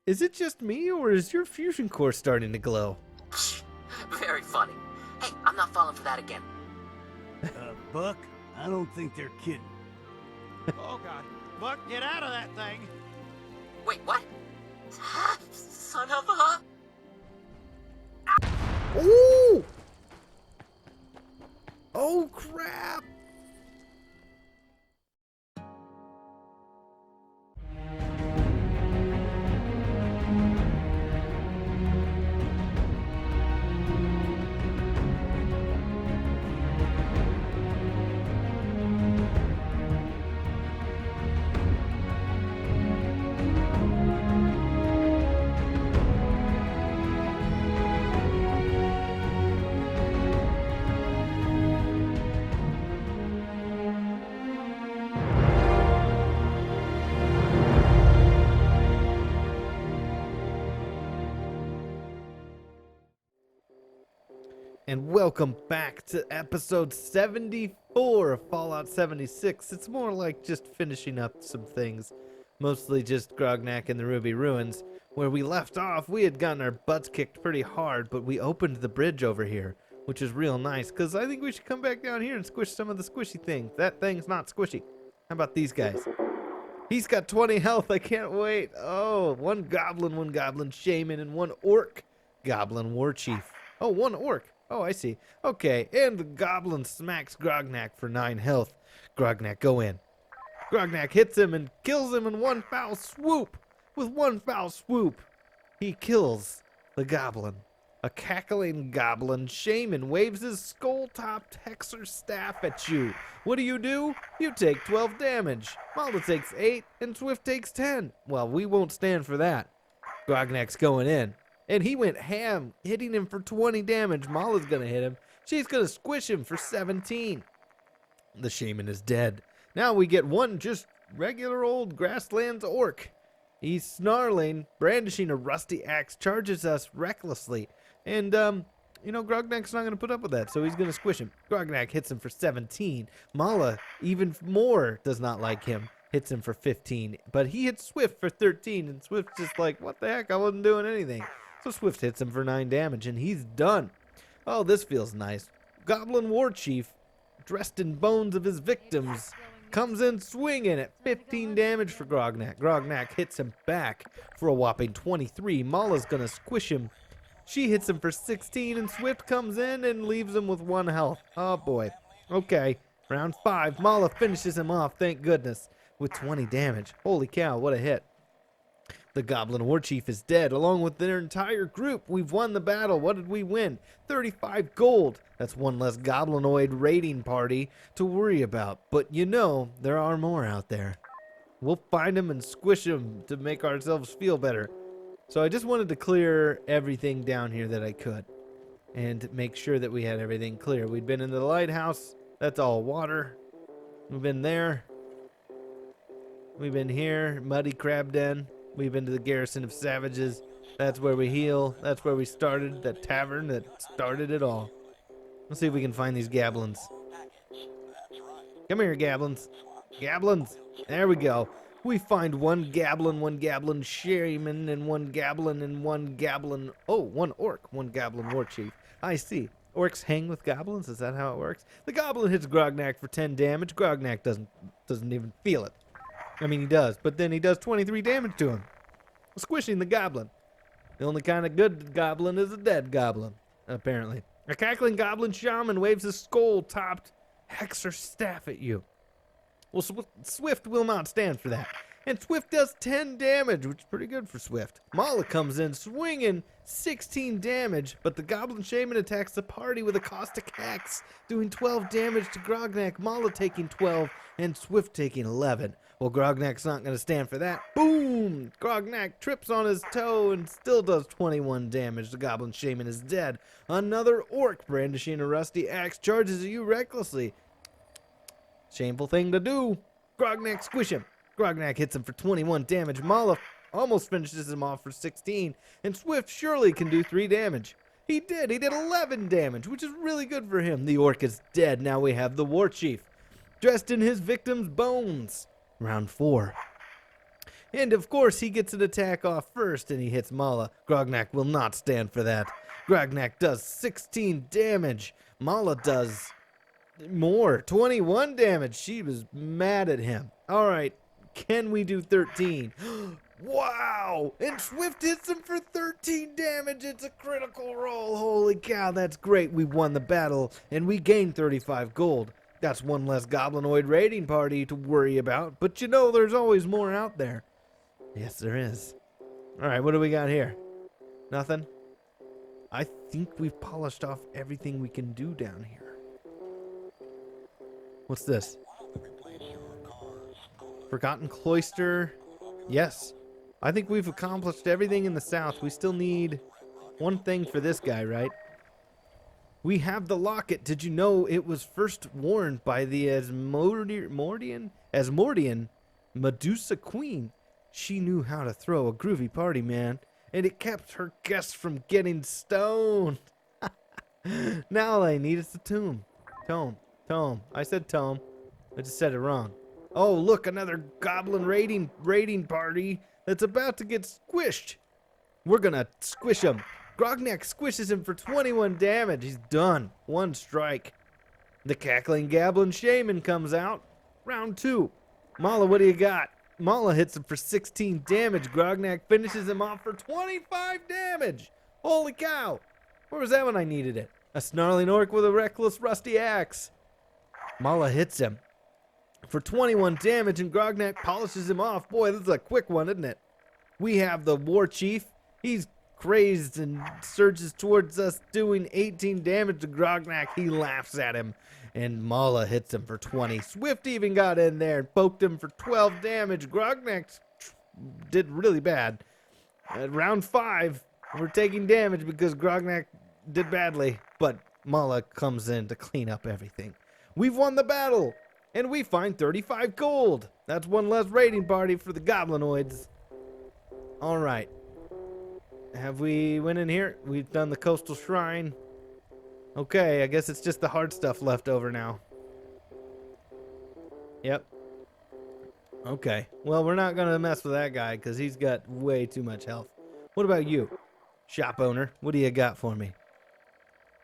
Is it just me, or is your fusion core starting to glow? Very funny. Hey, I'm not falling for that again. Buck, I don't think they're kidding. Oh, God. Buck, get out of that thing. Wait, what? Son of a... Ooh! Oh, crap! And welcome back to episode 74 of Fallout 76. It's more like just finishing up some things, mostly just Grognak and the Ruby Ruins. Where we left off, we had gotten our butts kicked pretty hard, but we opened the bridge over here, which is real nice, because I think we should come back down here and squish some of the squishy things. That thing's not squishy. How about these guys? He's got 20 health, I can't wait. Oh, one goblin shaman, and one orc goblin war chief. Oh, one orc. Oh, I see. Okay, and the goblin smacks Grognak for 9 health. Grognak, go in. Grognak hits him and kills him in one foul swoop. With one foul swoop, he kills the goblin. A cackling goblin shaman waves his skull-topped hexer staff at you. What do? You take 12 damage. Malta takes 8, and Swift takes 10. Well, we won't stand for that. Grognak's going in. And he went ham, hitting him for 20 damage. Mala's gonna hit him. She's gonna squish him for 17. The shaman is dead. Now we get one just regular old grasslands orc. He's snarling, brandishing a rusty axe, charges us recklessly. And, Grognak's not gonna put up with that, so he's gonna squish him. Grognak hits him for 17. Mala, even more, does not like him. Hits him for 15. But he hits Swift for 13, and Swift's just like, what the heck? I wasn't doing anything. So Swift hits him for 9 damage, and he's done. Oh, this feels nice. Goblin War Chief, dressed in bones of his victims, comes in swinging at 15 damage for Grognak. Grognak hits him back for a whopping 23. Mala's gonna squish him. She hits him for 16, and Swift comes in and leaves him with 1 health. Oh, boy. Okay, round 5. Mala finishes him off, thank goodness, with 20 damage. Holy cow, what a hit. The Goblin War Chief is dead, along with their entire group. We've won the battle. What did we win? 35 gold. That's one less Goblinoid raiding party to worry about. But there are more out there. We'll find them and squish them to make ourselves feel better. So I just wanted to clear everything down here that I could and make sure that we had everything clear. We'd been in the lighthouse. That's all water. We've been there. We've been here. Muddy Crab Den. We've been to the Garrison of Savages. That's where we heal. That's where we started. That tavern that started it all. Let's see if we can find these Gaablins. Come here, Gaablins. Gaablins. There we go. We find one Gaablin shaman, and one Gaablin, and one Gaablin. Oh, one orc. One Goblin War Chief. I see. Orcs hang with goblins? Is that how it works? The goblin hits Grognak for 10 damage. Grognak doesn't even feel it. I mean, he does, but then he does 23 damage to him. Squishing the goblin. The only kind of good goblin is a dead goblin, apparently. A cackling goblin shaman waves his skull-topped hexer staff at you. Well, Swift will not stand for that. And Swift does 10 damage, which is pretty good for Swift. Mala comes in swinging 16 damage, but the Goblin Shaman attacks the party with a caustic axe, doing 12 damage to Grognak, Mala taking 12, and Swift taking 11. Well, Grognak's not going to stand for that. Boom! Grognak trips on his toe and still does 21 damage. The Goblin Shaman is dead. Another orc brandishing a rusty axe charges at you recklessly. Shameful thing to do. Grognak, squish him. Grognak hits him for 21 damage. Mala almost finishes him off for 16. And Swift surely can do 3 damage. He did 11 damage, which is really good for him. The orc is dead. Now we have the War Chief, dressed in his victim's bones. Round 4. And of course, he gets an attack off first and he hits Mala. Grognak will not stand for that. Grognak does 16 damage. Mala does more, 21 damage. She was mad at him. All right, can we do 13? Wow! And Swift hits him for 13 damage. It's a critical roll. Holy cow, that's great. We won the battle and we gained 35 gold. That's one less goblinoid raiding party to worry about. But you know, there's always more out there. Yes, there is. All right, what do we got here? Nothing? I think we've polished off everything we can do down here. What's this? Forgotten Cloister. Yes. I think we've accomplished everything in the south. We still need one thing for this guy, right? We have the locket. Did you know it was first worn by the Asmodean Medusa Queen? She knew how to throw a groovy party, man. And it kept her guests from getting stoned. Now all I need is the tomb. Tome. I said tome. I just said it wrong. Oh, look, another goblin raiding party that's about to get squished. We're gonna squish him. Grognak squishes him for 21 damage. He's done. One strike. The cackling Gaablin shaman comes out. Round 2. Mala, what do you got? Mala hits him for 16 damage. Grognak finishes him off for 25 damage. Holy cow. Where was that when I needed it? A snarling orc with a reckless rusty axe. Mala hits him for 21 damage and Grognak polishes him off. Boy, this is a quick one, isn't it? We have the war chief. He's crazed and surges towards us, doing 18 damage to Grognak. He laughs at him, and Mala hits him for 20. Swift even got in there and poked him for 12 damage. Grognak did really bad. At round 5, we're taking damage because Grognak did badly, but Mala comes in to clean up everything. We've won the battle, and we find 35 gold. That's one less raiding party for the goblinoids. All right. Have we went in here? We've done the coastal shrine. Okay, I guess it's just the hard stuff left over now. Yep. Okay. Well, we're not going to mess with that guy because he's got way too much health. What about you, shop owner? What do you got for me?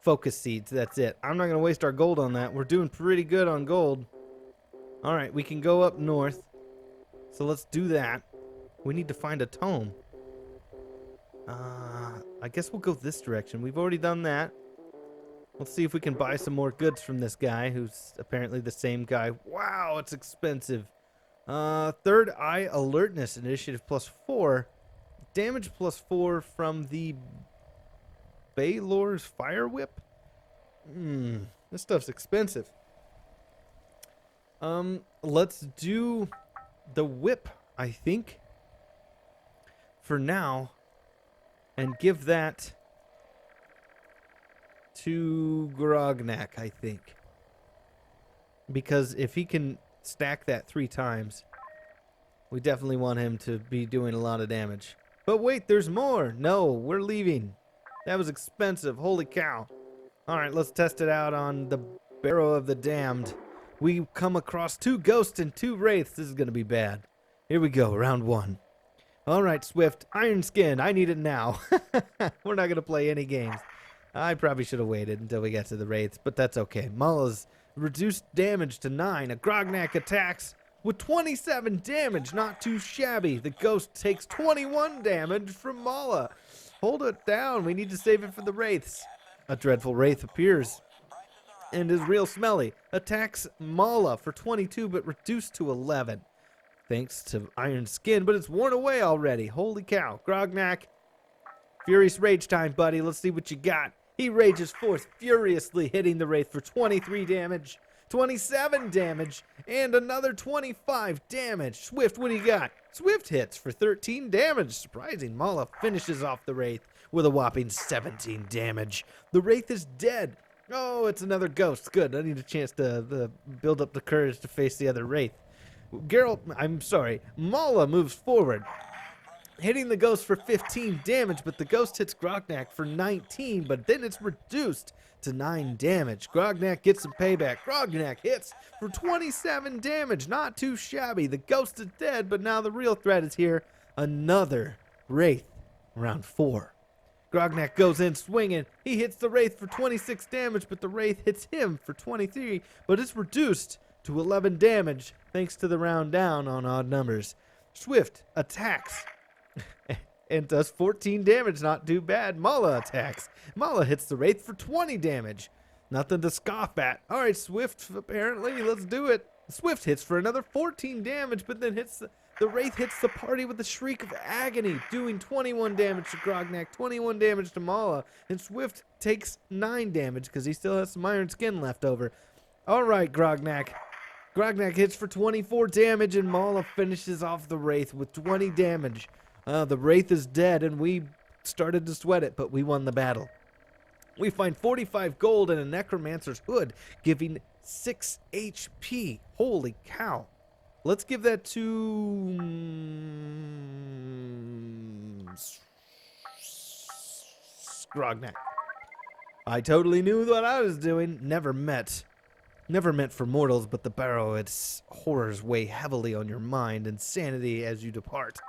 Focus seeds, that's it. I'm not going to waste our gold on that. We're doing pretty good on gold. All right, we can go up north. So let's do that. We need to find a tome. I guess we'll go this direction. We've already done that. Let's see if we can buy some more goods from this guy, who's apparently the same guy. Wow, it's expensive. Third eye alertness, initiative +4. Damage +4 from the Baylor's fire whip. This stuff's expensive. Let's do the whip, I think, for now. And give that to Grognak, I think. Because if he can stack that 3 times, we definitely want him to be doing a lot of damage. But wait, there's more. No, we're leaving. That was expensive. Holy cow. All right, let's test it out on the Barrow of the Damned. We come across 2 ghosts and 2 wraiths. This is going to be bad. Here we go, round 1. All right, Swift, Iron Skin, I need it now. We're not going to play any games. I probably should have waited until we got to the wraiths, but that's okay. Mala's reduced damage to 9. A Grognak attacks with 27 damage, not too shabby. The ghost takes 21 damage from Mala. Hold it down, we need to save it for the wraiths. A dreadful wraith appears and is real smelly. Attacks Mala for 22, but reduced to 11. Thanks to Iron Skin, but it's worn away already. Holy cow. Grognak, furious rage time, buddy. Let's see what you got. He rages forth furiously, hitting the wraith for 23 damage, 27 damage, and another 25 damage. Swift, what do you got? Swift hits for 13 damage. Surprising. Mala finishes off the wraith with a whopping 17 damage. The wraith is dead. Oh, it's another ghost. Good. I need a chance to build up the courage to face the other wraith. Mala moves forward. hitting the ghost for 15 damage, but the ghost hits Grognak for 19, but then it's reduced to 9 damage. Grognak gets some payback. Grognak hits for 27 damage. Not too shabby. The ghost is dead, but now the real threat is here. Another Wraith. Round 4. Grognak goes in swinging. He hits the Wraith for 26 damage, but the Wraith hits him for 23, but it's reduced to 11 damage thanks to the round down on odd numbers. Swift attacks and does 14 damage. Not too bad. Mala attacks. Mala hits the Wraith for 20 damage. Nothing to scoff at. All right, Swift, apparently. Let's do it. Swift hits for another 14 damage, but then the Wraith hits the party with a shriek of agony, doing 21 damage to Grognak, 21 damage to Mala, and Swift takes 9 damage because he still has some iron skin left over. All right, Grognak. Grognak hits for 24 damage, and Mala finishes off the Wraith with 20 damage. The Wraith is dead, and we started to sweat it, but we won the battle. We find 45 gold and a Necromancer's Hood, giving 6 HP. Holy cow. Let's give that to Grognak. I totally knew what I was doing. Never meant for mortals, but the barrow, its horrors weigh heavily on your mind and sanity as you depart.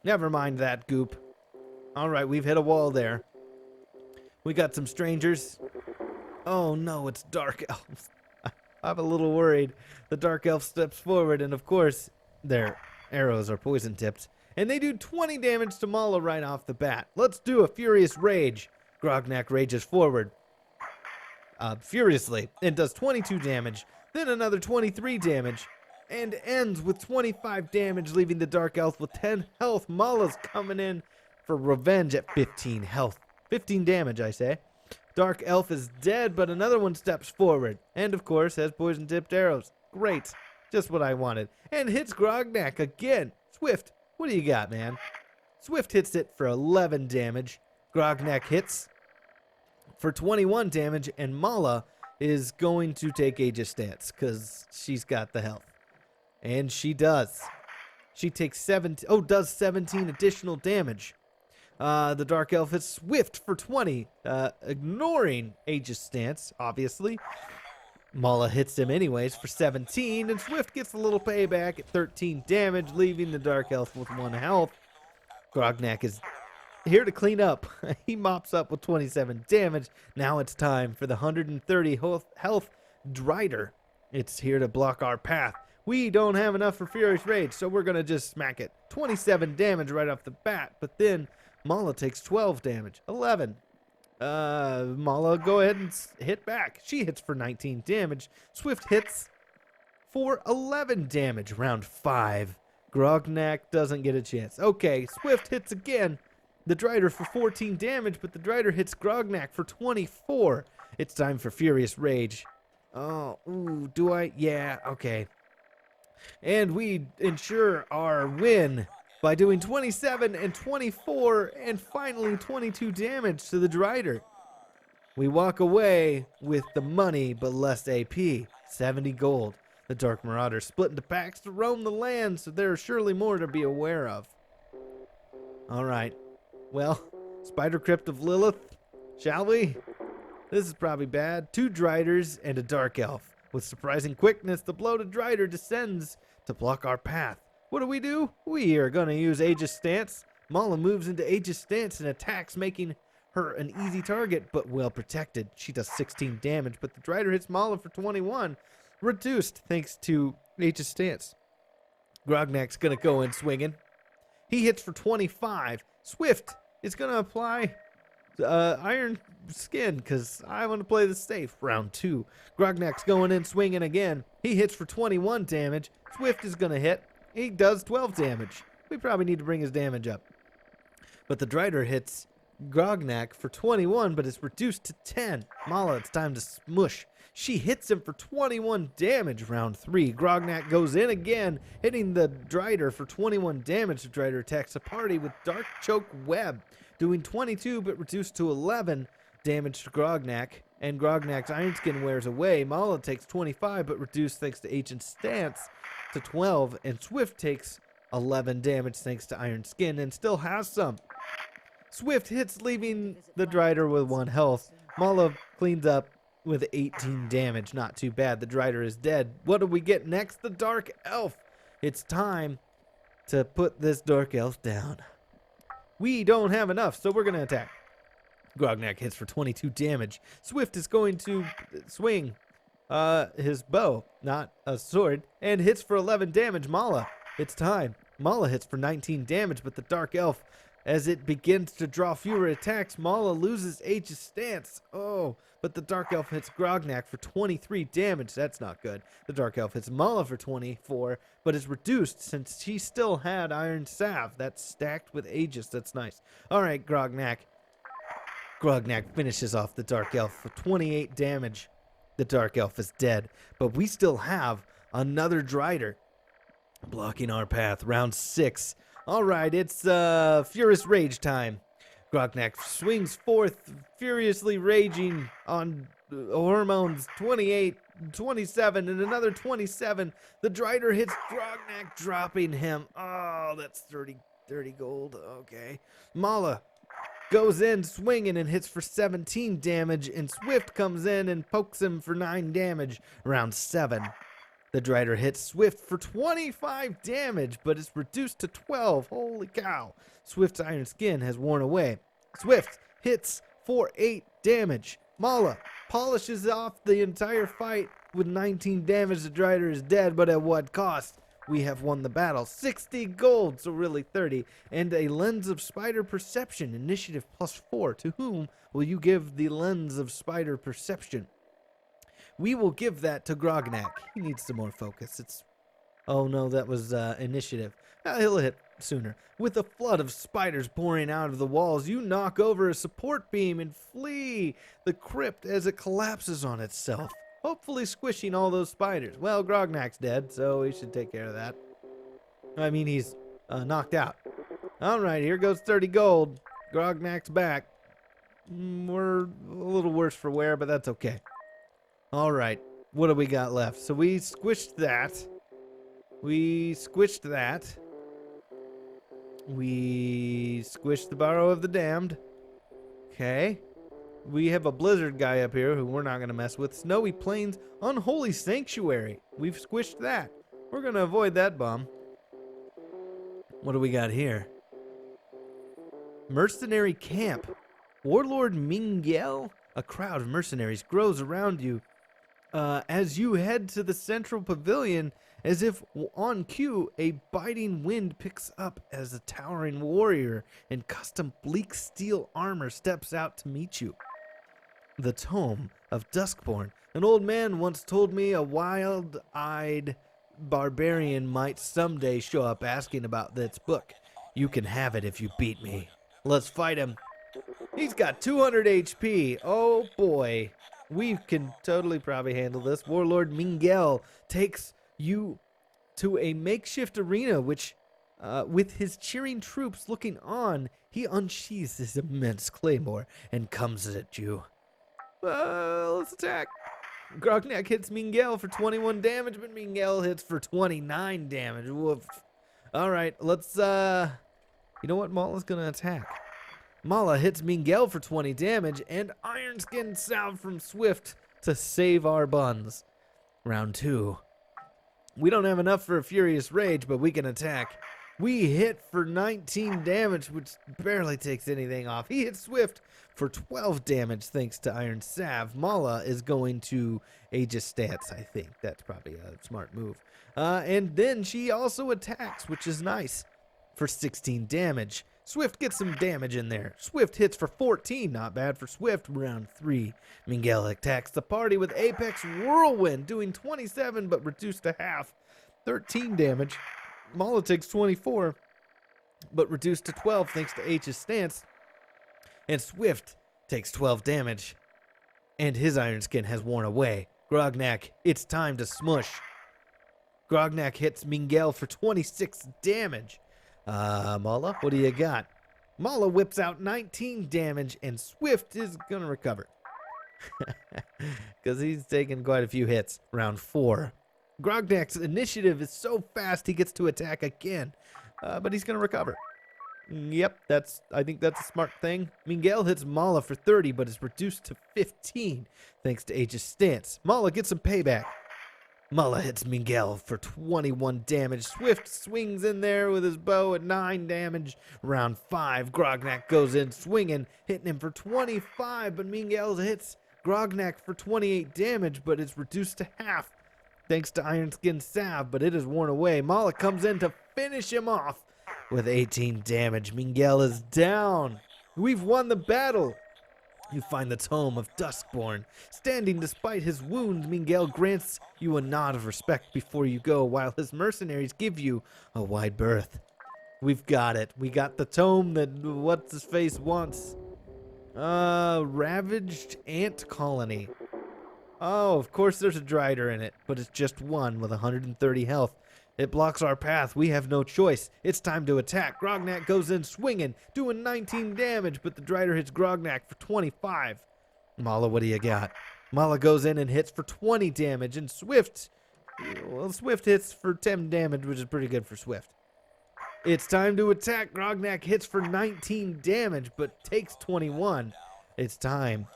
Never mind that, Goop. All right, we've hit a wall there. We got some strangers. Oh no, it's Dark Elves. I'm a little worried. The Dark Elf steps forward, and of course, their arrows are poison tipped. And they do 20 damage to Mala right off the bat. Let's do a Furious Rage. Grognak rages forward furiously and does 22 damage, then another 23 damage, and ends with 25 damage, leaving the Dark Elf with 10 health. Mala's coming in for revenge at 15 health. 15 damage, I say. Dark Elf is dead, but another one steps forward, and of course has poison-tipped arrows. Great. Just what I wanted. And hits Grognak again. Swift, what do you got, man? Swift hits it for 11 damage. Grognak hits for 21 damage, and Mala is going to take Aegis Stance because she's got the health. And she does. She takes 17 additional damage. The Dark Elf hits Swift for 20, ignoring Aegis Stance, obviously. Mala hits him anyways for 17, and Swift gets a little payback at 13 damage, leaving the Dark Elf with 1 health. Grognak is here to clean up. He mops up with 27 damage. Now it's time for the 130 health Drider. It's here to block our path. We don't have enough for Furious Rage, so we're going to just smack it. 27 damage right off the bat, but then Mala takes 12 damage. 11. Mala, go ahead and hit back. She hits for 19 damage. Swift hits for 11 damage. Round 5. Grognak doesn't get a chance. Okay, Swift hits again. The Drider for 14 damage, but the Drider hits Grognak for 24. It's time for Furious Rage. Oh, ooh, do I? Yeah, okay. And we ensure our win by doing 27 and 24 and finally 22 damage to the Drider. We walk away with the money but less AP, 70 gold. The Dark Marauders split into packs to roam the land, so there are surely more to be aware of. Alright, well, Spider Crypt of Lilith, shall we? This is probably bad. 2 Driders and a Dark Elf. With surprising quickness, the bloated Drider descends to block our path. What do? We are going to use Aegis Stance. Mala moves into Aegis Stance and attacks, making her an easy target, but well protected. She does 16 damage, but the Drider hits Mala for 21. Reduced thanks to Aegis Stance. Grognak's going to go in swinging. He hits for 25. Swift is going to apply Iron Skin because I want to play this safe. Round 2. Grognak's going in swinging again. He hits for 21 damage. Swift is going to hit. He does 12 damage. We probably need to bring his damage up. But the Drider hits Grognak for 21, but it's reduced to 10. Mala, it's time to smush. She hits him for 21 damage. Round 3. Grognak goes in again, hitting the Drider for 21 damage. The Drider attacks the party with Dark Choke Web, doing 22, but reduced to 11 damage to Grognak. And Grognak's Iron Skin wears away. Mala takes 25, but reduced thanks to Ancient Stance to 12. And Swift takes 11 damage thanks to Iron Skin, and still has some. Swift hits, leaving the Drider with 1 health. Mala cleans up with 18 damage. Not too bad. The Drider is dead. What do we get next? The Dark Elf. It's time to put this Dark Elf down. We don't have enough, so we're going to attack. Grognak hits for 22 damage. Swift is going to swing his bow, not a sword, and hits for 11 damage. Mala, it's time. Mala hits for 19 damage, but the Dark Elf, as it begins to draw fewer attacks, Mala loses Aegis stance. Oh, but the Dark Elf hits Grognak for 23 damage. That's not good. The Dark Elf hits Mala for 24, but is reduced since she still had Iron Salve. That's stacked with Aegis. That's nice. All right, Grognak. Grognak finishes off the Dark Elf for 28 damage. The Dark Elf is dead, but we still have another Drider blocking our path. Round 6. All right, it's Furious Rage time. Grognak swings forth, furiously raging on hormones. 28, 27, and another 27. The Drider hits Grognak, dropping him. Oh, that's 30 gold. Okay. Mala goes in swinging and hits for 17 damage, and Swift comes in and pokes him for 9 damage. Round 7. The Drider hits Swift for 25 damage, but it's reduced to 12. Holy cow. Swift's Iron Skin has worn away. Swift hits for 8 damage. Mala polishes off the entire fight with 19 damage. The Drider is dead, but at what cost? We have won the battle. 60 gold, so really 30. And a Lens of Spider Perception, initiative +4. To whom will you give the Lens of Spider Perception? We will give that to Grognak. He needs some more focus. Oh no, that was initiative. He'll hit sooner. With a flood of spiders pouring out of the walls, you knock over a support beam and flee the crypt as it collapses on itself, hopefully squishing all those spiders. Well, Grognak's dead, so we should take care of that. I mean, he's knocked out. All right, here goes 30 gold. Grognak's back. We're a little worse for wear, but that's okay. All right, what do we got left? So we squished that. We squished the Barrow of the Damned. Okay. We have a blizzard guy up here who we're not going to mess with. Snowy Plains, Unholy Sanctuary. We've squished that. We're going to avoid that bomb. What do we got here? Mercenary Camp. Warlord Mingel. A crowd of mercenaries grows around you as you head to the central pavilion. As if on cue, a biting wind picks up as a towering warrior in custom bleak steel armor steps out to meet you. The Tome of Duskborn. An old man once told me a wild-eyed barbarian might someday show up asking about this book. You can have it if you beat me. Let's fight him. He's got 200 HP. Oh boy. We can totally probably handle this. Warlord Mingel takes you to a makeshift arena, which, with his cheering troops looking on, he unsheathes his immense claymore and comes at you. Let's attack. Grognak hits Mingel for 21 damage, but Mingel hits for 29 damage. Woof. All right, let's, you know what? Mala's gonna attack. Mala hits Mingel for 20 damage, and Iron Skin Salve from Swift to save our buns. Round 2. We don't have enough for a Furious Rage, but we can attack. We hit for 19 damage, which barely takes anything off. He hits Swift for 12 damage thanks to Iron Salve. Mala is going to Aegis stance, I think. That's probably a smart move. And then she also attacks, which is nice, for 16 damage. Swift gets some damage in there. Swift hits for 14. Not bad for Swift. Round 3. Mingel attacks the party with Apex Whirlwind, doing 27 but reduced to half. 13 damage. Mala takes 24 but reduced to 12 thanks to H's stance. And Swift takes 12 damage. And his Iron Skin has worn away. Grognak, it's time to smush. Grognak hits Mingel for 26 damage. Mala, what do you got? Mala whips out 19 damage, and Swift is going to recover. Because he's taken quite a few hits. Round 4. Grognak's initiative is so fast he gets to attack again, but he's going to recover. Yep, I think that's a smart thing. Miguel hits Mala for 30, but is reduced to 15 thanks to Aegis stance. Mala gets some payback. Mala hits Miguel for 21 damage. Swift swings in there with his bow at 9 damage. Round 5, Grognak goes in swinging, hitting him for 25, but Miguel hits Grognak for 28 damage, but it's reduced to half thanks to Iron Skin Salve, but it is worn away. Mala comes in to finish him off with 18 damage. Miguel is down. We've won the battle. You find the Tome of Duskborn. Standing despite his wounds, Miguel grants you a nod of respect before you go, while his mercenaries give you a wide berth. We've got it. We got the tome that what's-his-face wants. Ravaged Ant Colony. Oh, of course there's a Drider in it, but it's just one with 130 health. It blocks our path. We have no choice. It's time to attack. Grognak goes in swinging, doing 19 damage, but the Drider hits Grognak for 25. Mala, what do you got? Mala goes in and hits for 20 damage, and Swift hits for 10 damage, which is pretty good for Swift. It's time to attack. Grognak hits for 19 damage, but takes 21. It's time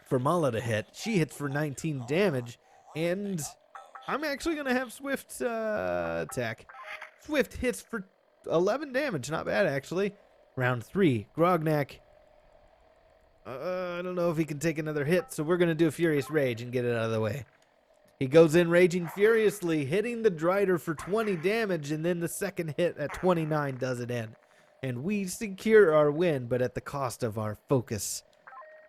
for Mala to hit. She hits for 19 damage, and I'm actually going to have Swift attack. Swift hits for 11 damage. Not bad, actually. Round 3. Grognak. I don't know if he can take another hit, so we're going to do a Furious Rage and get it out of the way. He goes in raging furiously, hitting the Drider for 20 damage, and then the second hit at 29 does it in. And we secure our win, but at the cost of our focus.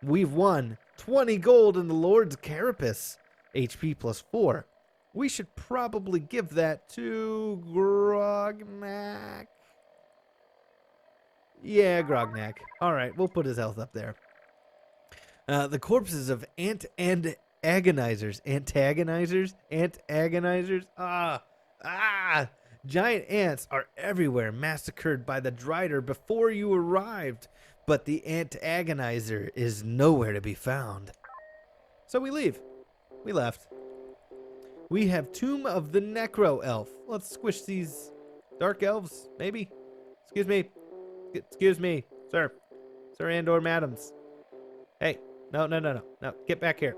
We've won 20 gold in the Lord's Carapace. HP plus 4. We should probably give that to Grognak. Yeah, Grognak. All right, we'll put his health up there. The corpses of antagonizers. Giant ants are everywhere, massacred by the Drider before you arrived, but the antagonizer is nowhere to be found. So we leave. We left. We have Tomb of the Necro Elf. Let's squish these dark elves, maybe. Excuse me, sir. Sir and/or madams. Hey, no. Get back here.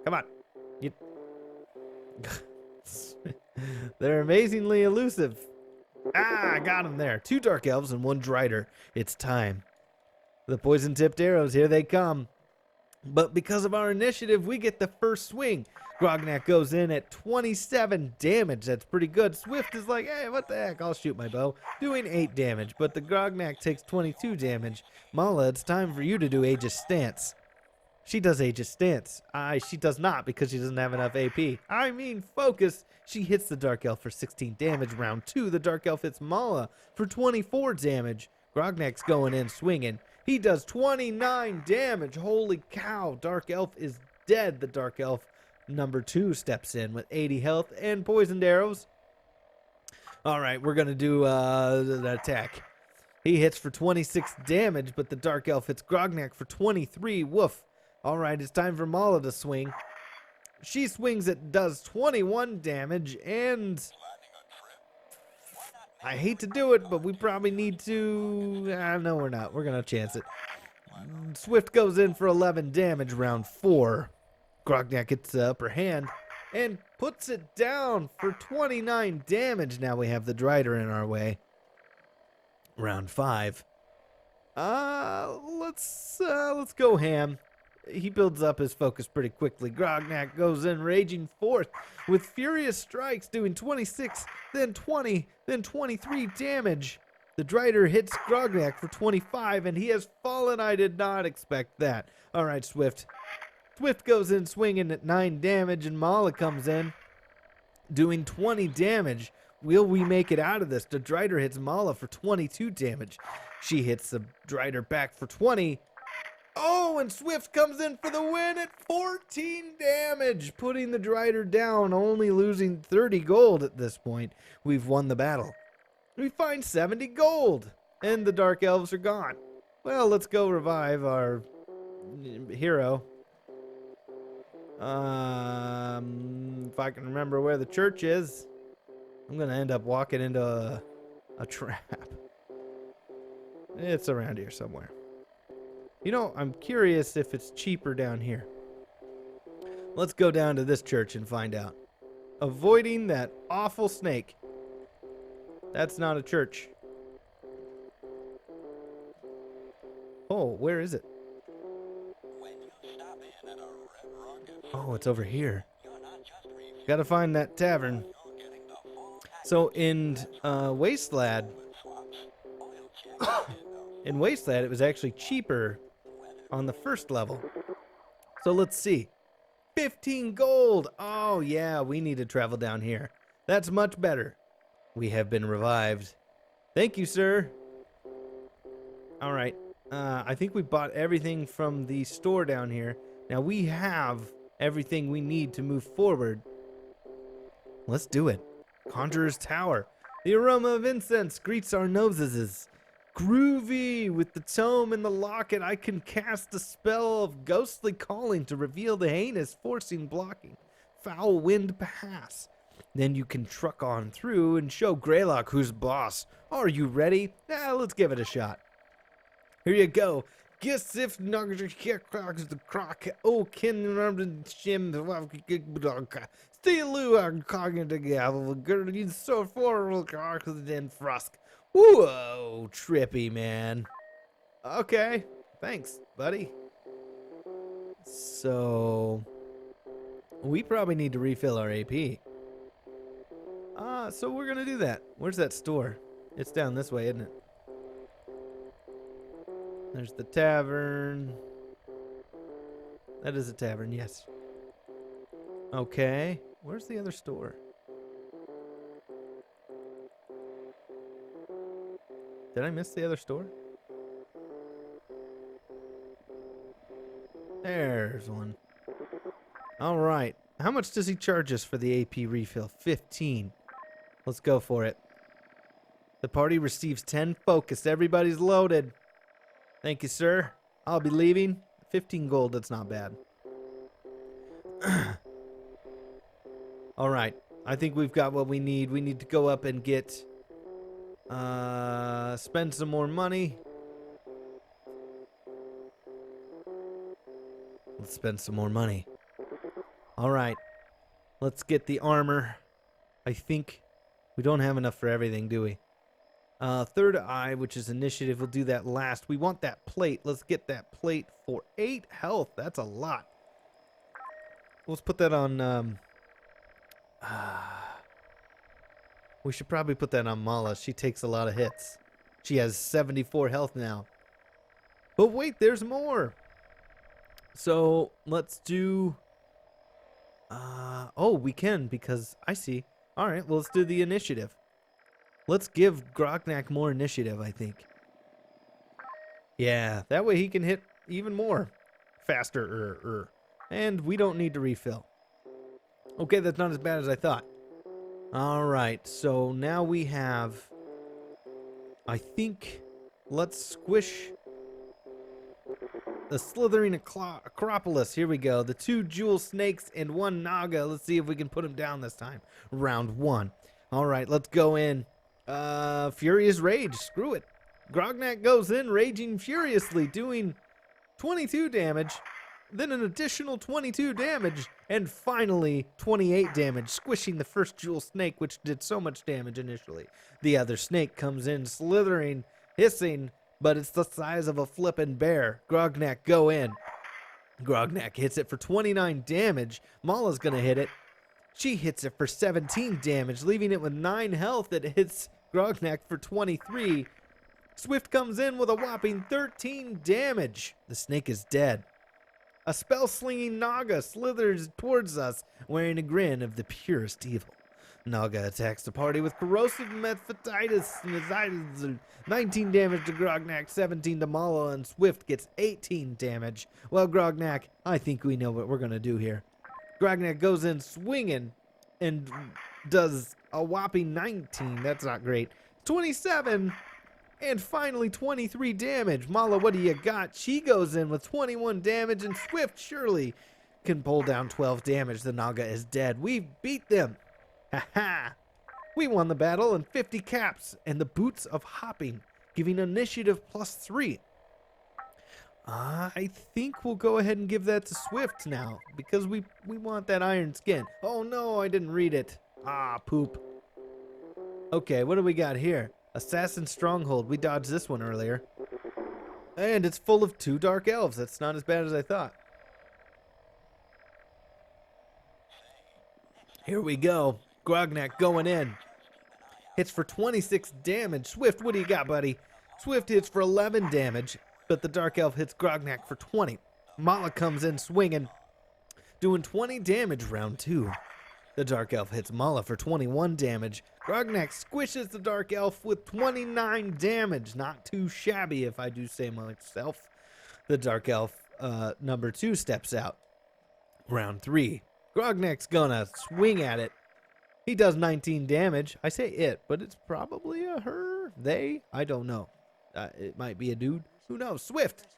Come on. They're amazingly elusive. I got him there. 2 dark elves and 1 Drider. It's time. The poison-tipped arrows, here they come. But because of our initiative, we get the first swing. Grognak goes in at 27 damage. That's pretty good. Swift is like, hey, what the heck? I'll shoot my bow. Doing 8 damage, but the Grognak takes 22 damage. Mala, it's time for you to do Aegis Stance. She does Aegis Stance. She does not because she doesn't have enough AP. I mean focus. She hits the Dark Elf for 16 damage. Round 2, the Dark Elf hits Mala for 24 damage. Grognak's going in swinging. He does 29 damage. Holy cow. Dark Elf is dead. The Dark Elf number 2 steps in with 80 health and poisoned arrows. All right, we're going to do the attack. He hits for 26 damage, but the Dark Elf hits Grognak for 23. Woof. All right, it's time for Mala to swing. She swings, it does 21 damage, and I hate to do it, but we probably need to... no, we're not. We're going to chance it. Swift goes in for 11 damage, round 4. Grognak gets the upper hand and puts it down for 29 damage. Now we have the Drider in our way. Round 5. Let's go ham. He builds up his focus pretty quickly. Grognak goes in raging forth with furious strikes, doing 26, then 20, then 23 damage. The Drider hits Grognak for 25, and he has fallen. I did not expect that. All right, Swift. Swift goes in swinging at 9 damage, and Mala comes in doing 20 damage. Will we make it out of this? The Drider hits Mala for 22 damage. She hits the Drider back for 20. Oh, and Swift comes in for the win at 14 damage, putting the Drider down, only losing 30 gold at this point. We've won the battle. We find 70 gold, and the Dark Elves are gone. Well, let's go revive our hero. If I can remember where the church is, I'm gonna end up walking into a trap. It's around here somewhere. You know, I'm curious if it's cheaper down here. Let's go down to this church and find out. Avoiding that awful snake. That's not a church. Oh, where is it? Oh, it's over here. Gotta find that tavern. So in Wasteland, it was actually cheaper on the first level. So let's see. 15 gold. Oh yeah, we need to travel down here. That's much better. We have been revived. Thank you, sir. All right. I think we bought everything from the store down here. Now we have everything we need to move forward. Let's do it. Conjurer's Tower. The aroma of incense greets our noses. Groovy! With the tome and the locket, I can cast a spell of ghostly calling to reveal the heinous, forcing, blocking, foul wind pass. Then you can truck on through and show Grelock who's boss. Are you ready? Let's give it a shot. Here you go. Guess if the croc. Oh, can remember shim Steelu are cogging to gavel. Gurdy so far then Frusk. Whoa, trippy, man. Okay, thanks, buddy. So, we probably need to refill our AP. So we're gonna do that. Where's that store? It's down this way, isn't it? There's the tavern. That is a tavern, yes. Okay, where's the other store? Did I miss the other store? There's one. All right. How much does he charge us for the AP refill? 15. Let's go for it. The party receives 10 focus. Everybody's loaded. Thank you, sir. I'll be leaving. 15 gold. That's not bad. All right. I think we've got what we need. We need to go up and get... spend some more money. Let's spend some more money. All right. Let's get the armor. I think we don't have enough for everything, do we? Third eye, which is initiative, we'll do that last. We want that plate. Let's get that plate for 8 health. That's a lot. Let's put that on, we should probably put that on Mala. She takes a lot of hits. She has 74 health now. But wait, there's more. So let's do... oh, we can because I see. All right, well, let's do the initiative. Let's give Grognak more initiative, I think. Yeah, that way he can hit even more faster. And we don't need to refill. Okay, that's not as bad as I thought. All right, so now we have, I think, let's squish the slithering Acropolis. Here we go. The 2 jewel snakes and 1 Naga. Let's see if we can put him down this time. Round 1. All right, let's go in. Furious Rage. Screw it. Grognak goes in, raging furiously, doing 22 damage. Then an additional 22 damage, and finally 28 damage, squishing the first jewel snake, which did so much damage initially. The other snake comes in, slithering, hissing, but it's the size of a flippin' bear. Grognak go in. Grognak hits it for 29 damage. Mala's gonna hit it. She hits it for 17 damage, leaving it with 9 health. It hits Grognak for 23. Swift comes in with a whopping 13 damage. The snake is dead. A spell-slinging Naga slithers towards us, wearing a grin of the purest evil. Naga attacks the party with corrosive mephititis, 19 damage to Grognak, 17 to Mala, and Swift gets 18 damage. Well, Grognak, I think we know what we're going to do here. Grognak goes in swinging and does a whopping 19. That's not great. 27 and finally 23 damage. Mala, what do you got? She goes in with 21 damage, and Swift surely can pull down 12 damage, the Naga is dead. We beat them. Ha ha. We won the battle and 50 caps and the boots of hopping, giving initiative +3. I think we'll go ahead and give that to Swift now, because we want that iron skin. Oh no, I didn't read it. Ah, poop. Okay, what do we got here? Assassin Stronghold. We dodged this one earlier. And it's full of 2 dark elves. That's not as bad as I thought. Here we go. Grognak going in. Hits for 26 damage. Swift, what do you got, buddy? Swift hits for 11 damage, but the Dark Elf hits Grognak for 20. Mala comes in swinging, doing 20 damage round 2. The Dark Elf hits Mala for 21 damage. Grognak squishes the Dark Elf with 29 damage. Not too shabby, if I do say myself. The Dark Elf, number 2, steps out. Round 3. Grognak's gonna swing at it. He does 19 damage. I say it, but it's probably a her, they, I don't know. It might be a dude. Who knows? Swift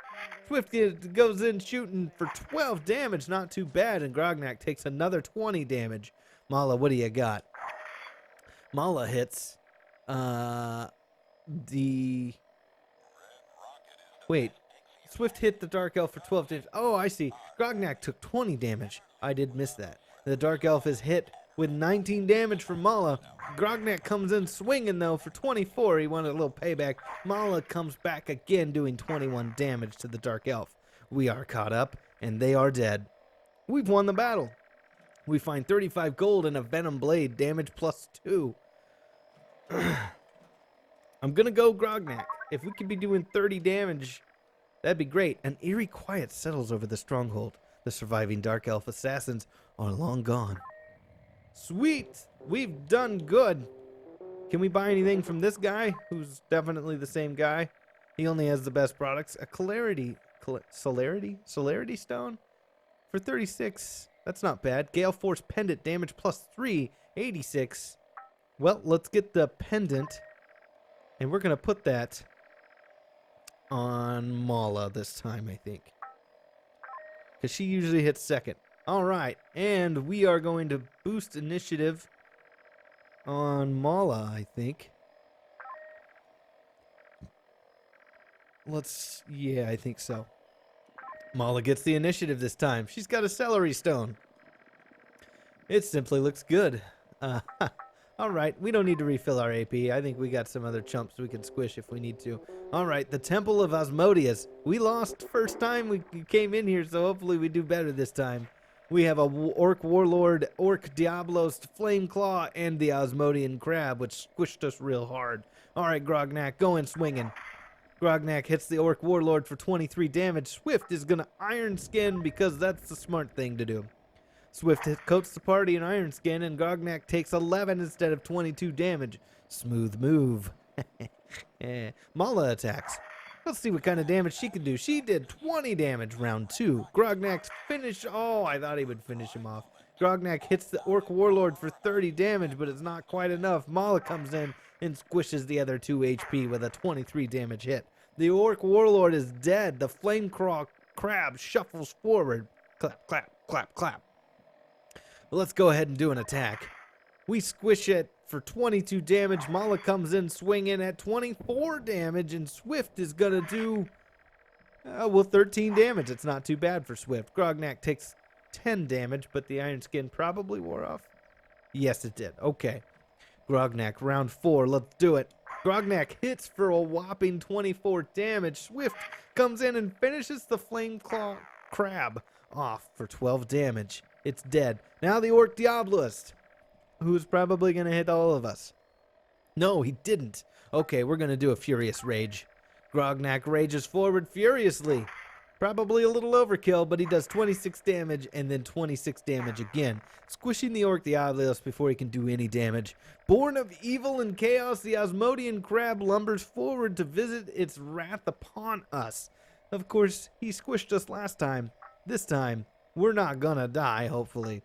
goes in shooting for 12 damage. Not too bad. And Grognak takes another 20 damage. Mala, what do you got? Mala hits Wait. Swift hit the Dark Elf for 12 damage. Oh, I see. Grognak took 20 damage. I did miss that. The Dark Elf is hit with 19 damage from Mala. Grognak comes in swinging, though, for 24. He wanted a little payback. Mala comes back again, doing 21 damage to the Dark Elf. We are caught up, and they are dead. We've won the battle. We find 35 gold and a Venom Blade, damage +2. I'm going to go Grognak. If we could be doing 30 damage, that'd be great. An eerie quiet settles over the stronghold. The surviving Dark Elf assassins are long gone. Sweet! We've done good. Can we buy anything from this guy, who's definitely the same guy? He only has the best products. A Celerity Stone? For 36. That's not bad. Gale Force Pendant, damage +3, 86. Well, let's get the pendant. And we're going to put that on Mala this time, I think. Because she usually hits second. All right, and we are going to boost initiative on Mala, I think. Yeah, I think so. Mala gets the initiative this time. She's got a celery stone. It simply looks good. All right, we don't need to refill our AP. I think we got some other chumps we can squish if we need to. All right, the Temple of Osmodius. We lost first time we came in here, so hopefully we do better this time. We have a Orc Warlord, Orc Diablos, Flame Claw, and the Osmodian Crab, which squished us real hard. All right, Grognak, go in swinging. Grognak hits the Orc Warlord for 23 damage. Swift is going to Iron Skin because that's the smart thing to do. Swift coats the party in Iron Skin, and Grognak takes 11 instead of 22 damage. Smooth move. Mala attacks. Let's see what kind of damage she can do. She did 20 damage round 2. Grognak's finish. Oh, I thought he would finish him off. Grognak hits the Orc Warlord for 30 damage, but it's not quite enough. Mala comes in and squishes the other 2 HP with a 23 damage hit. The Orc Warlord is dead. The Flame Crab shuffles forward. Clap, clap, clap, clap. Well, let's go ahead and do an attack. We squish it for 22 damage. Mala comes in swinging at 24 damage, and Swift is going to do, 13 damage. It's not too bad for Swift. Grognak takes 10 damage, but the Iron Skin probably wore off. Yes, it did. Okay. Grognak, round 4. Let's do it. Grognak hits for a whopping 24 damage. Swift comes in and finishes the Flame Claw Crab off for 12 damage. It's dead. Now the Orc Diabolist, who's probably going to hit all of us. No, he didn't. Okay, we're going to do a Furious Rage. Grognak rages forward furiously. Probably a little overkill, but he does 26 damage and then 26 damage again, squishing the Orc Diabolist before he can do any damage. Born of evil and chaos, the Osmodian Crab lumbers forward to visit its wrath upon us. Of course, he squished us last time. This time, we're not gonna die, hopefully.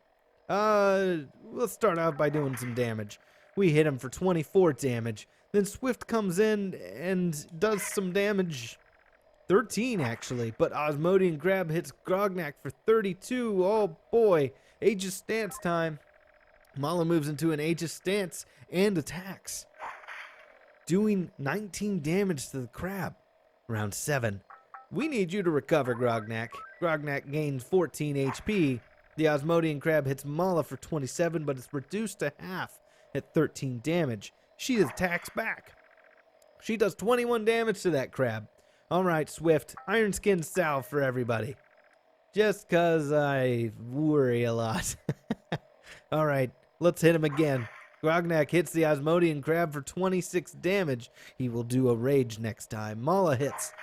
Let's start out by doing some damage. We hit him for 24 damage. Then Swift comes in and does some damage 13 actually, but Osmodian Grab hits Grognak for 32. Oh boy, Aegis Stance time. Mala moves into an Aegis Stance and attacks, doing 19 damage to the crab. Round 7. We need you to recover, Grognak. Grognak gains 14 HP. The Osmodian Crab hits Mala for 27, but it's reduced to half at 13 damage. She attacks back. She does 21 damage to that crab. All right, Swift, Iron Skin salve for everybody. Just 'cause I worry a lot. All right, let's hit him again. Grognak hits the Osmodian Crab for 26 damage. He will do a rage next time. Mala hits,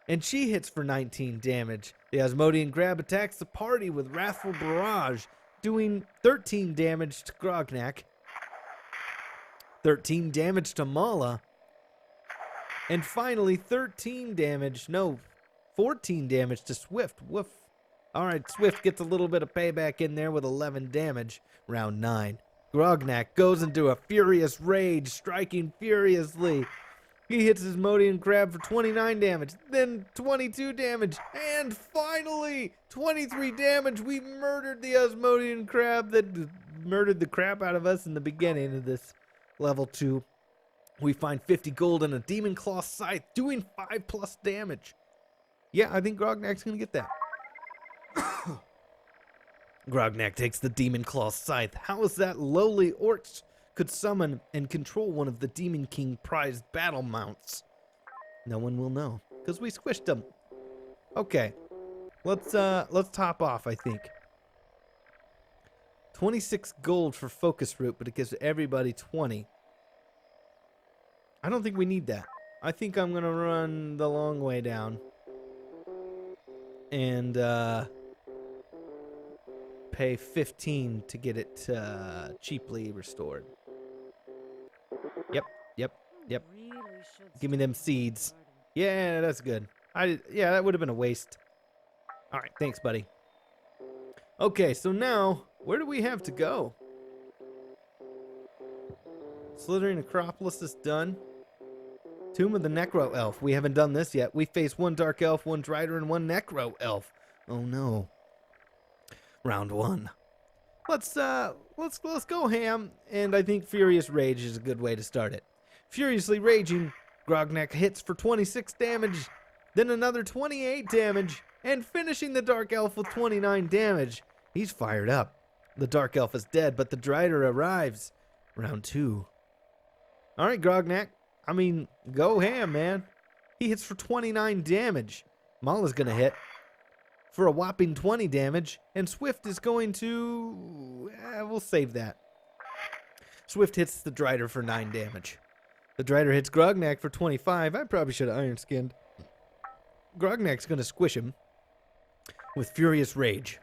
and she hits for 19 damage. The Osmodian Crab attacks the party with Wrathful Barrage, doing 13 damage to Grognak, 13 damage to Mala, and finally 14 damage to Swift. Woof. All right, Swift gets a little bit of payback in there with 11 damage. Round 9. Grognak goes into a furious rage, striking furiously. He hits his Osmodian Crab for 29 damage, then 22 damage, and finally 23 damage. We murdered the Osmodian Crab that murdered the crap out of us in the beginning of this level 2. We find 50 gold and a Demon Claw Scythe, doing 5+ damage. Yeah, I think Grognak's gonna get that. Grognak takes the Demon Claw Scythe. How is that lowly orcs could summon and control one of the Demon King prized battle mounts? No one will know, because we squished them. Okay, let's top off, I think. 26 gold for Focus Root, but it gives everybody 20. I don't think we need that. I think I'm gonna run the long way down and pay 15 to get it cheaply restored. Yep. Give me them seeds. Yeah, that's good. Yeah, that would have been a waste. All right, thanks, buddy. Okay, so now where do we have to go? Slithering Acropolis is done. Tomb of the Necro Elf. We haven't done this yet. We face one Dark Elf, one Drider, and one Necro Elf. Oh no. Round 1. Let's go ham, and I think Furious Rage is a good way to start it. Furiously raging, Grognak hits for 26 damage, then another 28 damage, and finishing the Dark Elf with 29 damage. He's fired up. The Dark Elf is dead, but the Drider arrives. Round 2. All right, Grognak. I mean, go ham, man. He hits for 29 damage. Mala's gonna hit for a whopping 20 damage, and Swift is going to... we'll save that. Swift hits the Drider for 9 damage. The Drider hits Grognak for 25. I probably should have Iron Skinned. Grognak's gonna squish him with Furious Rage.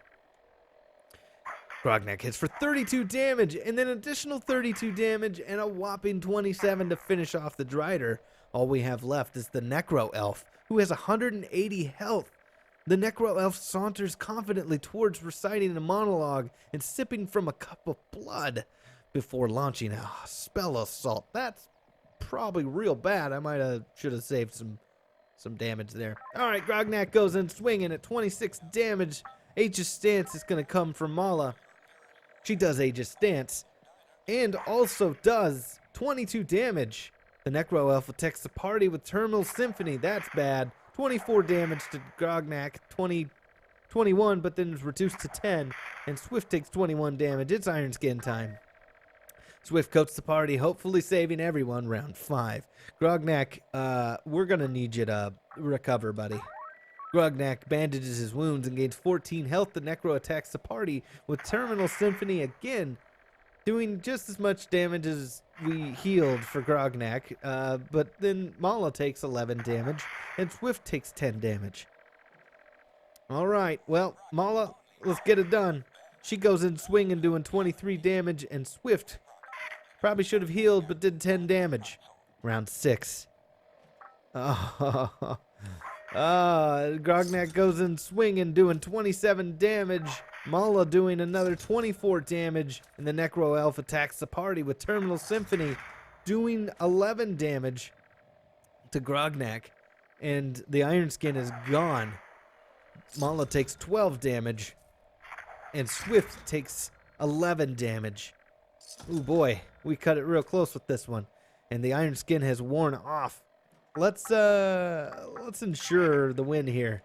Grognak hits for 32 damage, and then additional 32 damage, and a whopping 27 to finish off the Drider. All we have left is the Necro Elf, who has 180 health. The Necro Elf saunters confidently towards reciting a monologue and sipping from a cup of blood before launching a spell assault. That's probably real bad. I should have saved some damage there. All right, Grognak goes in swinging at 26 damage. Aegis Stance is going to come from Mala. She does Aegis Stance and also does 22 damage. The Necro Elf attacks the party with Terminal Symphony. That's bad. 24 damage to Grognak, 21, but then is reduced to 10, and Swift takes 21 damage. It's Iron Skin time. Swift coats the party, hopefully saving everyone. Round 5. Grognak, we're going to need you to recover, buddy. Grognak bandages his wounds and gains 14 health. The Necro attacks the party with Terminal Symphony again, doing just as much damage as we healed for Grognak, but then Mala takes 11 damage, and Swift takes 10 damage. All right, well, Mala, let's get it done. She goes in swinging, doing 23 damage, and Swift probably should have healed, but did 10 damage. Round 6. Grognak goes in swinging, doing 27 damage. Mala doing another 24 damage, and the Necro Elf attacks the party with Terminal Symphony, doing 11 damage to Grognak. and the Iron Skin is gone. Mala takes 12 damage, and Swift takes 11 damage. Ooh boy, we cut it real close with this one, and the Iron Skin has worn off. Let's ensure the win here.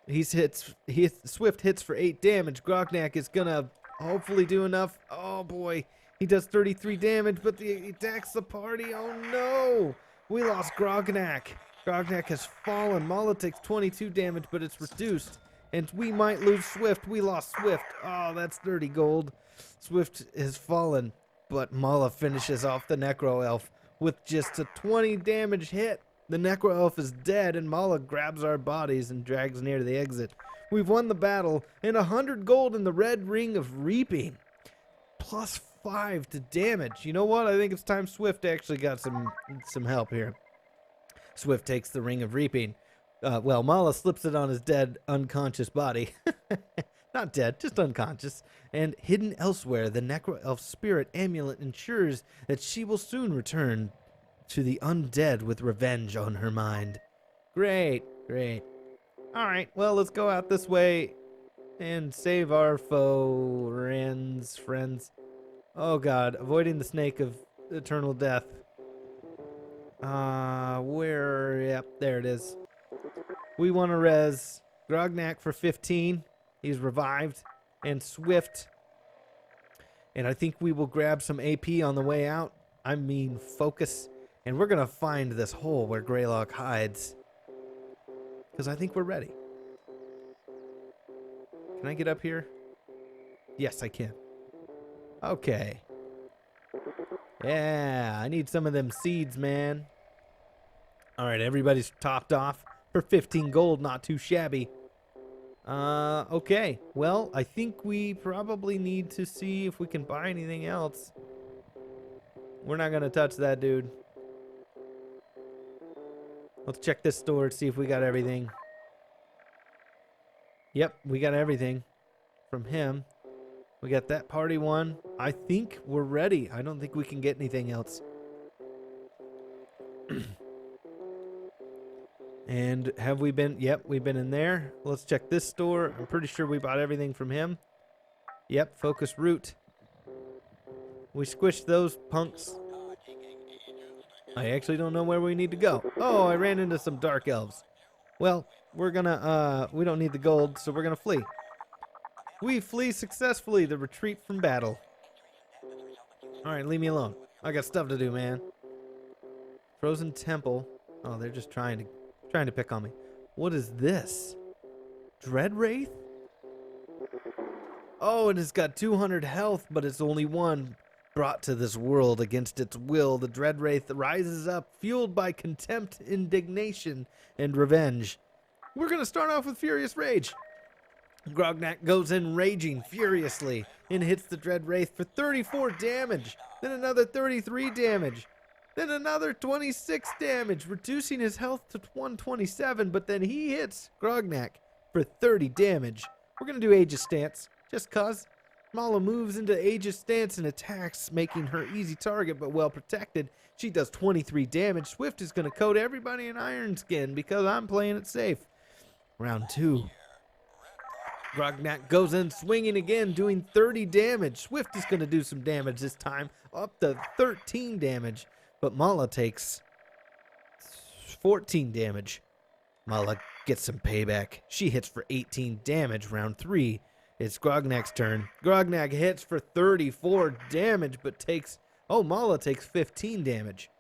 Swift hits for 8 damage. Grognak is gonna hopefully do enough. Oh boy, he does 33 damage, but he attacks the party. Oh no, we lost Grognak. Grognak has fallen. Mala takes 22 damage, but it's reduced, and we might lose Swift. We lost Swift. Oh, that's 30 gold. Swift has fallen, but Mala finishes off the Necro Elf with just a 20 damage hit. The Necro Elf is dead, and Mala grabs our bodies and drags near the exit. We've won the battle, and 100 gold in the Red Ring of Reaping. Plus 5 to damage. You know what? I think it's time Swift actually got some help here. Swift takes the Ring of Reaping. Well, Mala slips it on his dead, unconscious body. Not dead, just unconscious. And hidden elsewhere, the Necro Elf spirit amulet ensures that she will soon return to the undead with revenge on her mind. Great, great. All right, well, let's go out this way and save our friends. Oh God, avoiding the snake of eternal death. Yep, there it is. We want to res Grognak for 15. He's revived. And Swift. And I think we will grab some AP on the way out. I mean, focus. And we're going to find this hole where Grelock hides. Because I think we're ready. Can I get up here? Yes, I can. Okay. Yeah, I need some of them seeds, man. All right, everybody's topped off for 15 gold. Not too shabby. Okay. Well, I think we probably need to see if we can buy anything else. We're not going to touch that dude. Let's check this store to see if we got everything. Yep, we got everything from him. We got that party one. I think we're ready. I don't think we can get anything else. And have we been? Yep, we've been in there. Let's check this store. I'm pretty sure we bought everything from him. Yep, focus root. We squished those punks. I actually don't know where we need to go. Oh, I ran into some dark elves. Well, we're gonna, we don't need the gold, so we're gonna flee. We flee successfully, the retreat from battle. Alright, leave me alone. I got stuff to do, man. Frozen Temple. Oh, they're just trying to pick on me. What is this? Dread Wraith? Oh, and it's got 200 health, but it's only one. Brought to this world against its will, the Dread Wraith rises up, fueled by contempt, indignation, and revenge. We're gonna start off with Furious Rage. Grognak goes in raging furiously and hits the Dread Wraith for 34 damage, then another 33 damage, then another 26 damage, reducing his health to 127, but then he hits Grognak for 30 damage. We're gonna do Aegis Stance, just cause. Mala moves into Aegis Stance and attacks, making her easy target but well protected. She does 23 damage. Swift is going to coat everybody in Iron Skin because I'm playing it safe. Round 2. Grognak goes in swinging again, doing 30 damage. Swift is going to do some damage this time, up to 13 damage. But Mala takes 14 damage. Mala gets some payback. She hits for 18 damage. Round 3. It's Grognak's turn. Grognak hits for 34 damage, but takes... Oh, Mala takes 15 damage.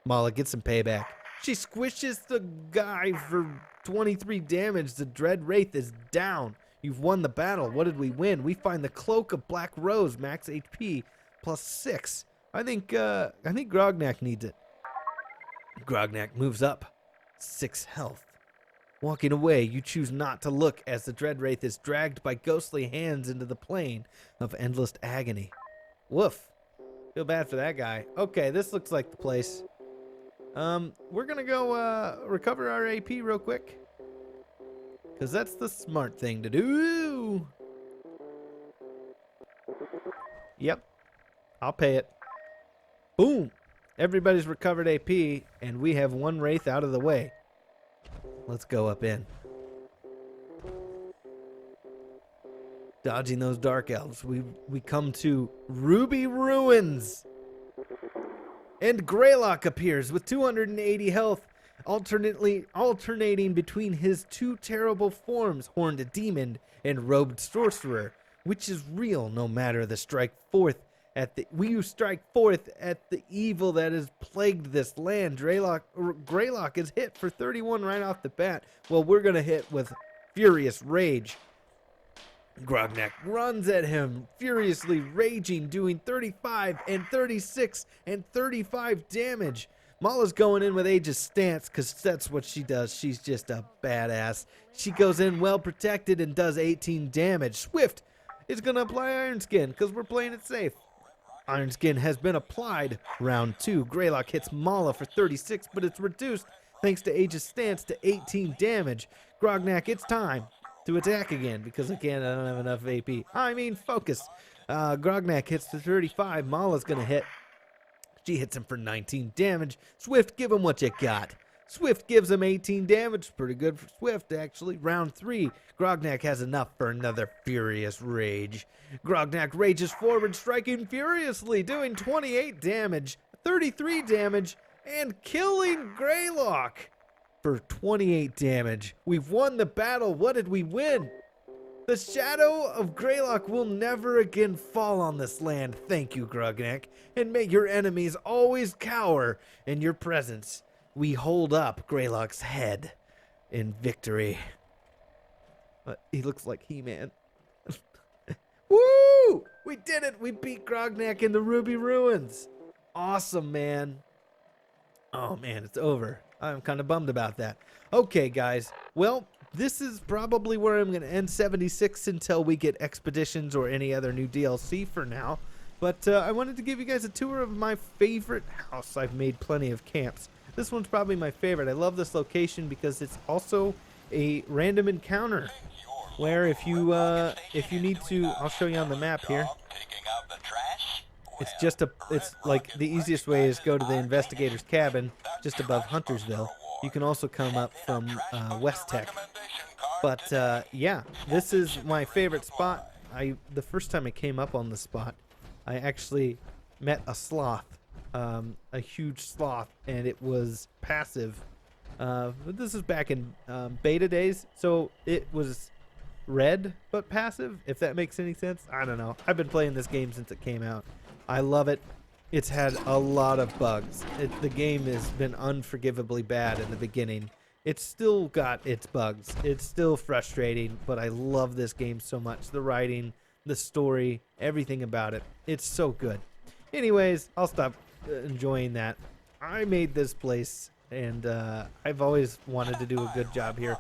Mala gets some payback. She squishes the guy for 23 damage. The Dread Wraith is down. You've won the battle. What did we win? We find the Cloak of Black Rose, max HP, plus 6. I think Grognak needs it. Grognak moves up. 6 health. Walking away, you choose not to look as the Dread Wraith is dragged by ghostly hands into the plane of endless agony. Woof. Feel bad for that guy. Okay, this looks like the place. We're gonna go recover our AP real quick, because that's the smart thing to do. Yep. I'll pay it. Boom. Everybody's recovered AP, and we have one wraith out of the way. Let's go up in. Dodging those dark elves, we come to Ruby Ruins. And Grelock appears with 280 health, alternating between his two terrible forms, Horned Demon and Robed Sorcerer, which is real no matter the strike forth at the evil that has plagued this land. Grelock is hit for 31 right off the bat. Well, we're gonna hit with Furious Rage. Grognak runs at him, furiously raging, doing 35 and 36 and 35 damage. Mala's going in with Aegis Stance because that's what she does. She's just a badass. She goes in well protected and does 18 damage. Swift is going to apply Iron Skin because we're playing it safe. Iron Skin has been applied. Round 2. Grelock hits Mala for 36, but it's reduced thanks to Aegis Stance to 18 damage. Grognak, it's time to attack again because again I don't have enough AP. I mean focus. Grognak hits to 35. Mala's gonna hit. She hits him for 19 damage. Swift, give him what you got. Swift gives him 18 damage. Pretty good for Swift actually. Round 3. Grognak has enough for another Furious Rage. Grognak rages forward, striking furiously, doing 28 damage, 33 damage, and killing Grelock for 28 damage. We've won the battle. What did we win? The shadow of Grelock will never again fall on this land. Thank you, Grognak. And may your enemies always cower in your presence. We hold up Grelock's head in victory. He looks like He-Man. Woo! We did it. We beat Grognak in the Ruby Ruins. Awesome, man. Oh, man, it's over. I'm kind of bummed about that. Okay, guys. Well, this is probably where I'm going to end 76 until we get Expeditions or any other new DLC for now. But I wanted to give you guys a tour of my favorite house. I've made plenty of camps. This one's probably my favorite. I love this location because it's also a random encounter where if you need to, I'll show you on the map here. It's like the easiest way is go to the investigator's cabin just above Huntersville. You can also come up from West Tech. But yeah, this is my favorite spot. The first time I came up on the spot, I actually met a sloth, a huge sloth, and it was passive. This is back in beta days, so it was red but passive, if that makes any sense. I don't know. I've been playing this game since it came out. I love it. It's had a lot of bugs. The game has been unforgivably bad in the beginning. It's still got its bugs. It's still frustrating, but I love this game so much. The writing, the story, everything about it. It's so good. Anyways, I'll stop enjoying that. I made this place, and I've always wanted to do a good job here,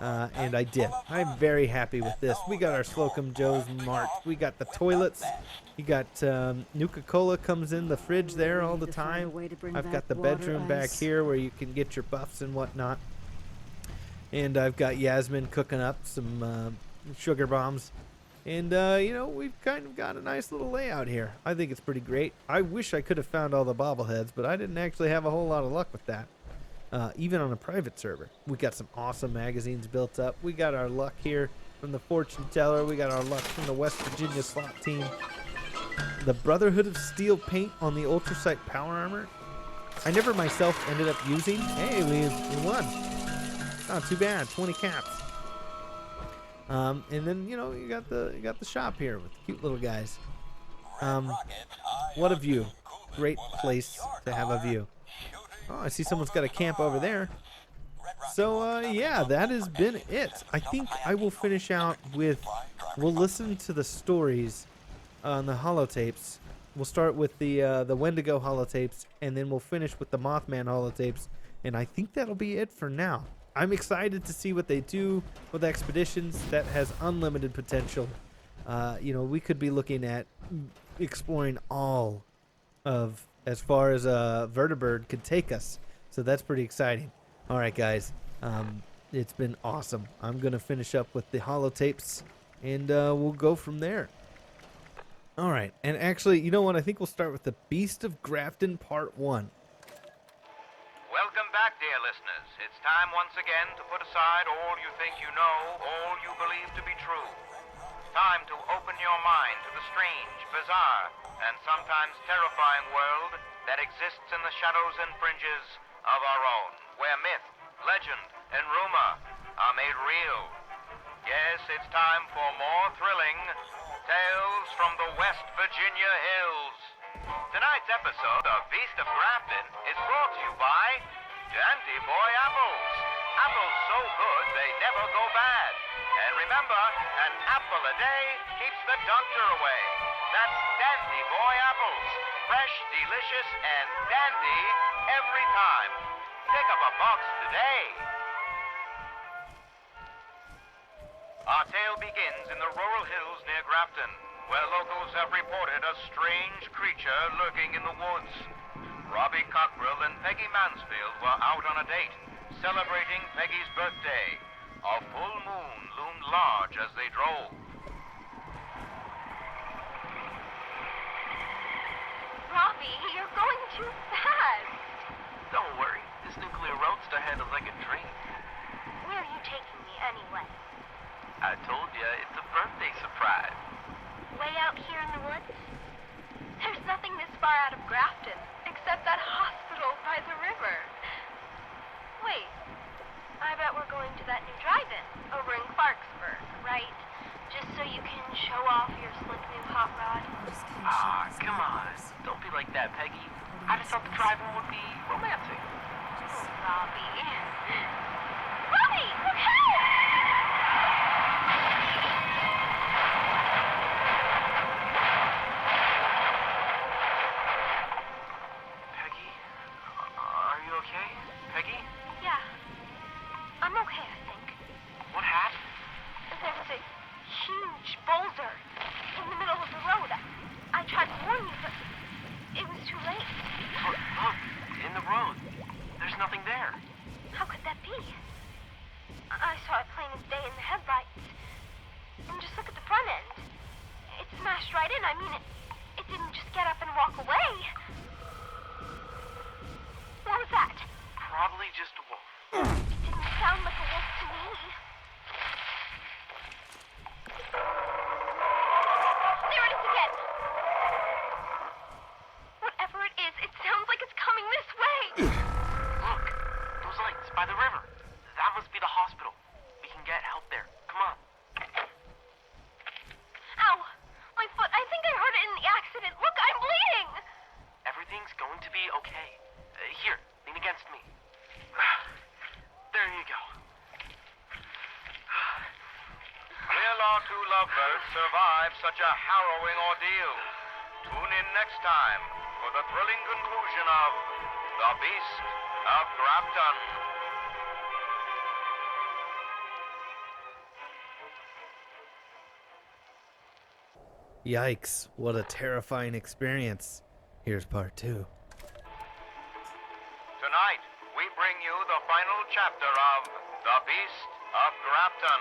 and I did. I'm very happy with this. We got our Slocum Joe's marked. We got the toilets. You got Nuka-Cola comes in the fridge there all the time. I've got the bedroom back here where you can get your buffs and whatnot. And I've got Yasmin cooking up some sugar bombs. And, you know, we've kind of got a nice little layout here. I think it's pretty great. I wish I could have found all the bobbleheads, but I didn't actually have a whole lot of luck with that. Even on a private server. We got some awesome magazines built up. We got our luck here from the Fortune Teller. We got our luck from the West Virginia slot team. The Brotherhood of Steel paint on the Ultrasight power armor. I never myself ended up using. Hey, we won. Not too bad. 20 caps. And then you know you got the shop here with the cute little guys. What a view! Great place to have a view. Oh, I see someone's got a camp over there. So yeah, that has been it. I think I will finish out with. We'll listen to the stories on the holotapes. We'll start with the Wendigo holotapes, and then we'll finish with the Mothman holotapes. And I think that'll be it for now. I'm excited to see what they do with Expeditions. That has unlimited potential. You know, we could be looking at exploring all of as far as Vertibird could take us. So that's pretty exciting. All right, guys. It's been awesome. I'm going to finish up with the holotapes, and we'll go from there. All right. And actually, you know what? I think we'll start with the Beast of Grafton Part 1. time once again to put aside all you think you know, all you believe to be true. Time to open your mind to the strange, bizarre, and sometimes terrifying world that exists in the shadows and fringes of our own, where myth, legend, and rumor are made real. Yes, it's time for more thrilling tales from the West Virginia hills. Tonight's episode of Beast of Grafton is brought to you by Dandy Boy Apples. Apples so good they never go bad. And remember, an apple a day keeps the doctor away. That's Dandy Boy Apples. Fresh, delicious, and dandy every time. Pick up a box today. Our tale begins in the rural hills near Grafton, where locals have reported a strange creature lurking in the woods. Robbie Cockrell and Peggy Mansfield were out on a date, celebrating Peggy's birthday. A full moon loomed large as they drove. Robbie, you're going too fast. Don't worry, this nuclear roadster handles like a dream. Where are you taking me anyway? I told you, it's a birthday surprise. Way out here in the woods? There's nothing this far out of Grafton, except that hospital by the river. Wait, I bet we're going to that new drive-in over in Clarksburg, right? Just so you can show off your slick new hot rod. Ah, come on. Don't be like that, Peggy. I just thought the driving would be romantic. Oh, Robbie. Robbie, look out! Peggy? Are you okay? Peggy? Yeah, I'm okay, I think. What happened? There was a huge boulder in the middle of the road. I tried to warn you, but it was too late. Look, in the road. There's nothing there. How could that be? I saw it plain as day in the headlights. And just look at the front end. It smashed right in. I mean, it didn't just get up and walk away. What was that? Probably just a wolf. It didn't sound like a wolf to me. There it is again. Whatever it is, it sounds like it's coming this way. Look, those lights by the river. That must be the hospital. We can get help there. Come on. Ow! My foot. I think I hurt it in the accident. Look, I'm bleeding. Everything's going to be okay. Here, lean against me. There you go. Will our two lovebirds survive such a harrowing ordeal? Tune in next time for the thrilling conclusion of The Beast of Grafton. Yikes, what a terrifying experience. Here's part 2. Tonight, we bring you the final chapter of The Beast of Grafton.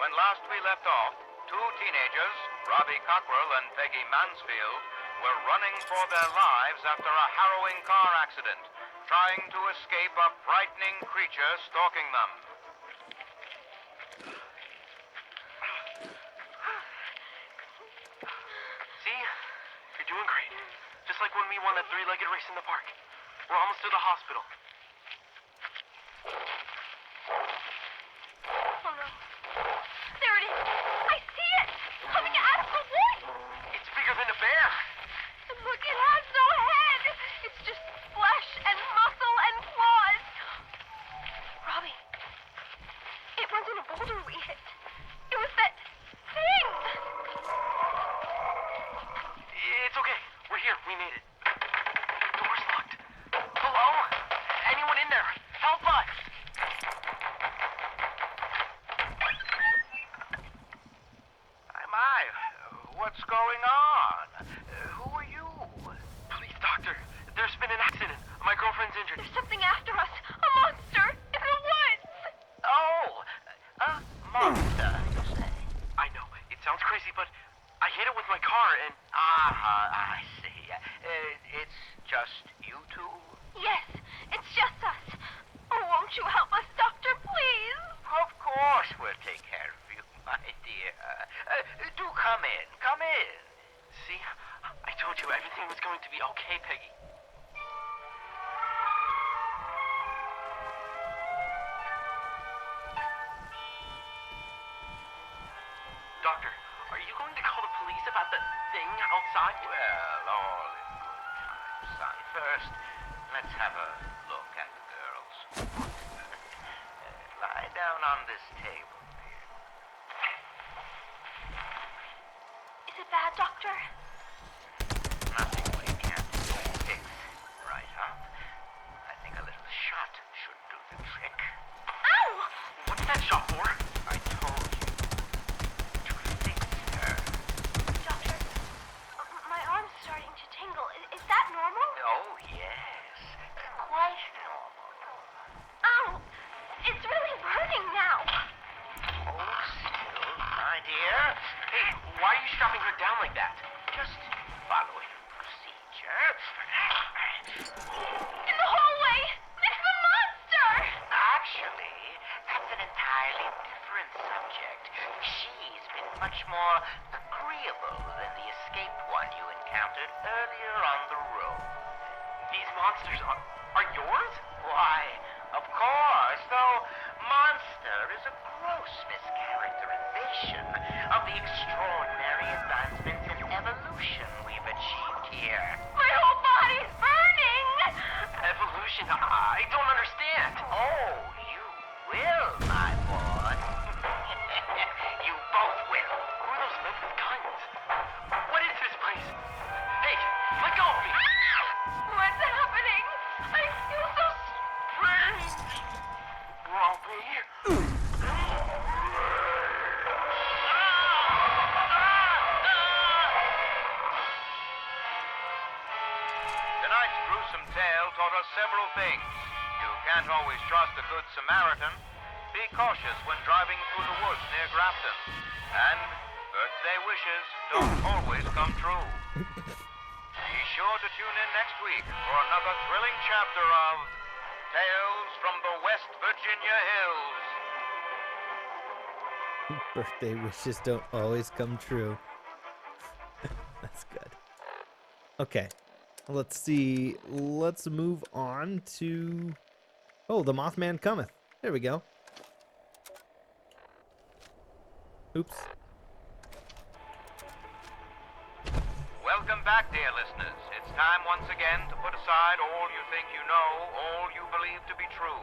When last we left off, two teenagers, Robbie Cockrell and Peggy Mansfield, were running for their lives after a harrowing car accident, trying to escape a frightening creature stalking them. See? You're doing great. Just like when we won that three-legged race in the park. We're almost to the hospital. Oh no. There it is. I see it. Coming out of the woods. It's bigger than a bear. And look, it has no head. It's just flesh and muscle and claws. Robbie, it wasn't a boulder we hit. It was that thing. It's okay. We're here. We made it. Door's locked. Hello? Anyone in there? Help us! My, what's going on? Who are you? Please, doctor. There's been an accident. My girlfriend's injured. There's something after us. A monster in the woods. Oh! A monster, you say? I know. It sounds crazy, but I hit it with my car and... I see. It's just you two? Yes, it's just us. Oh, won't you help us, Doctor? Doctor, are you going to call the police about the thing outside? Well, all in good time, son. First, let's have a look at the girls. Lie down on this table, dear. Is it bad, Doctor? Nothing we can't fix right up. I think a little shot should do the trick. Ow! What's that shot for? I told you to fix her. Doctor, my arm's starting to tingle. Is that normal? Oh, yes. Quite normal. Ow! It's really burning now. Hold still, my dear. Hey, why are you strapping her down like that? Just following procedure. In the hallway! It's the monster! Actually, that's an entirely different subject. She's been much more agreeable than the escaped one you encountered earlier on the road. These monsters are yours? Why, of course, though monster is a gross mischaracterization of the extraordinary advancements in evolution we've achieved here. My whole body's burning! Evolution? I don't understand. Oh, you will, my boy. You both will. Who are those men with guns? What is this place? Hey, let go of me! What's happening? I feel so strange. Robbie? Tonight's gruesome tale taught us several things. You can't always trust a good Samaritan. Be cautious when driving through the woods near Grafton. And birthday wishes don't always come true. Be sure to tune in next week for another thrilling chapter of Tales from the West Virginia Hills. Birthday wishes don't always come true. That's good. Okay. Let's see. Let's move on to... Oh, the Mothman cometh. There we go. Oops. Welcome back, dear listeners. It's time once again to put aside all you think you know, all you believe to be true.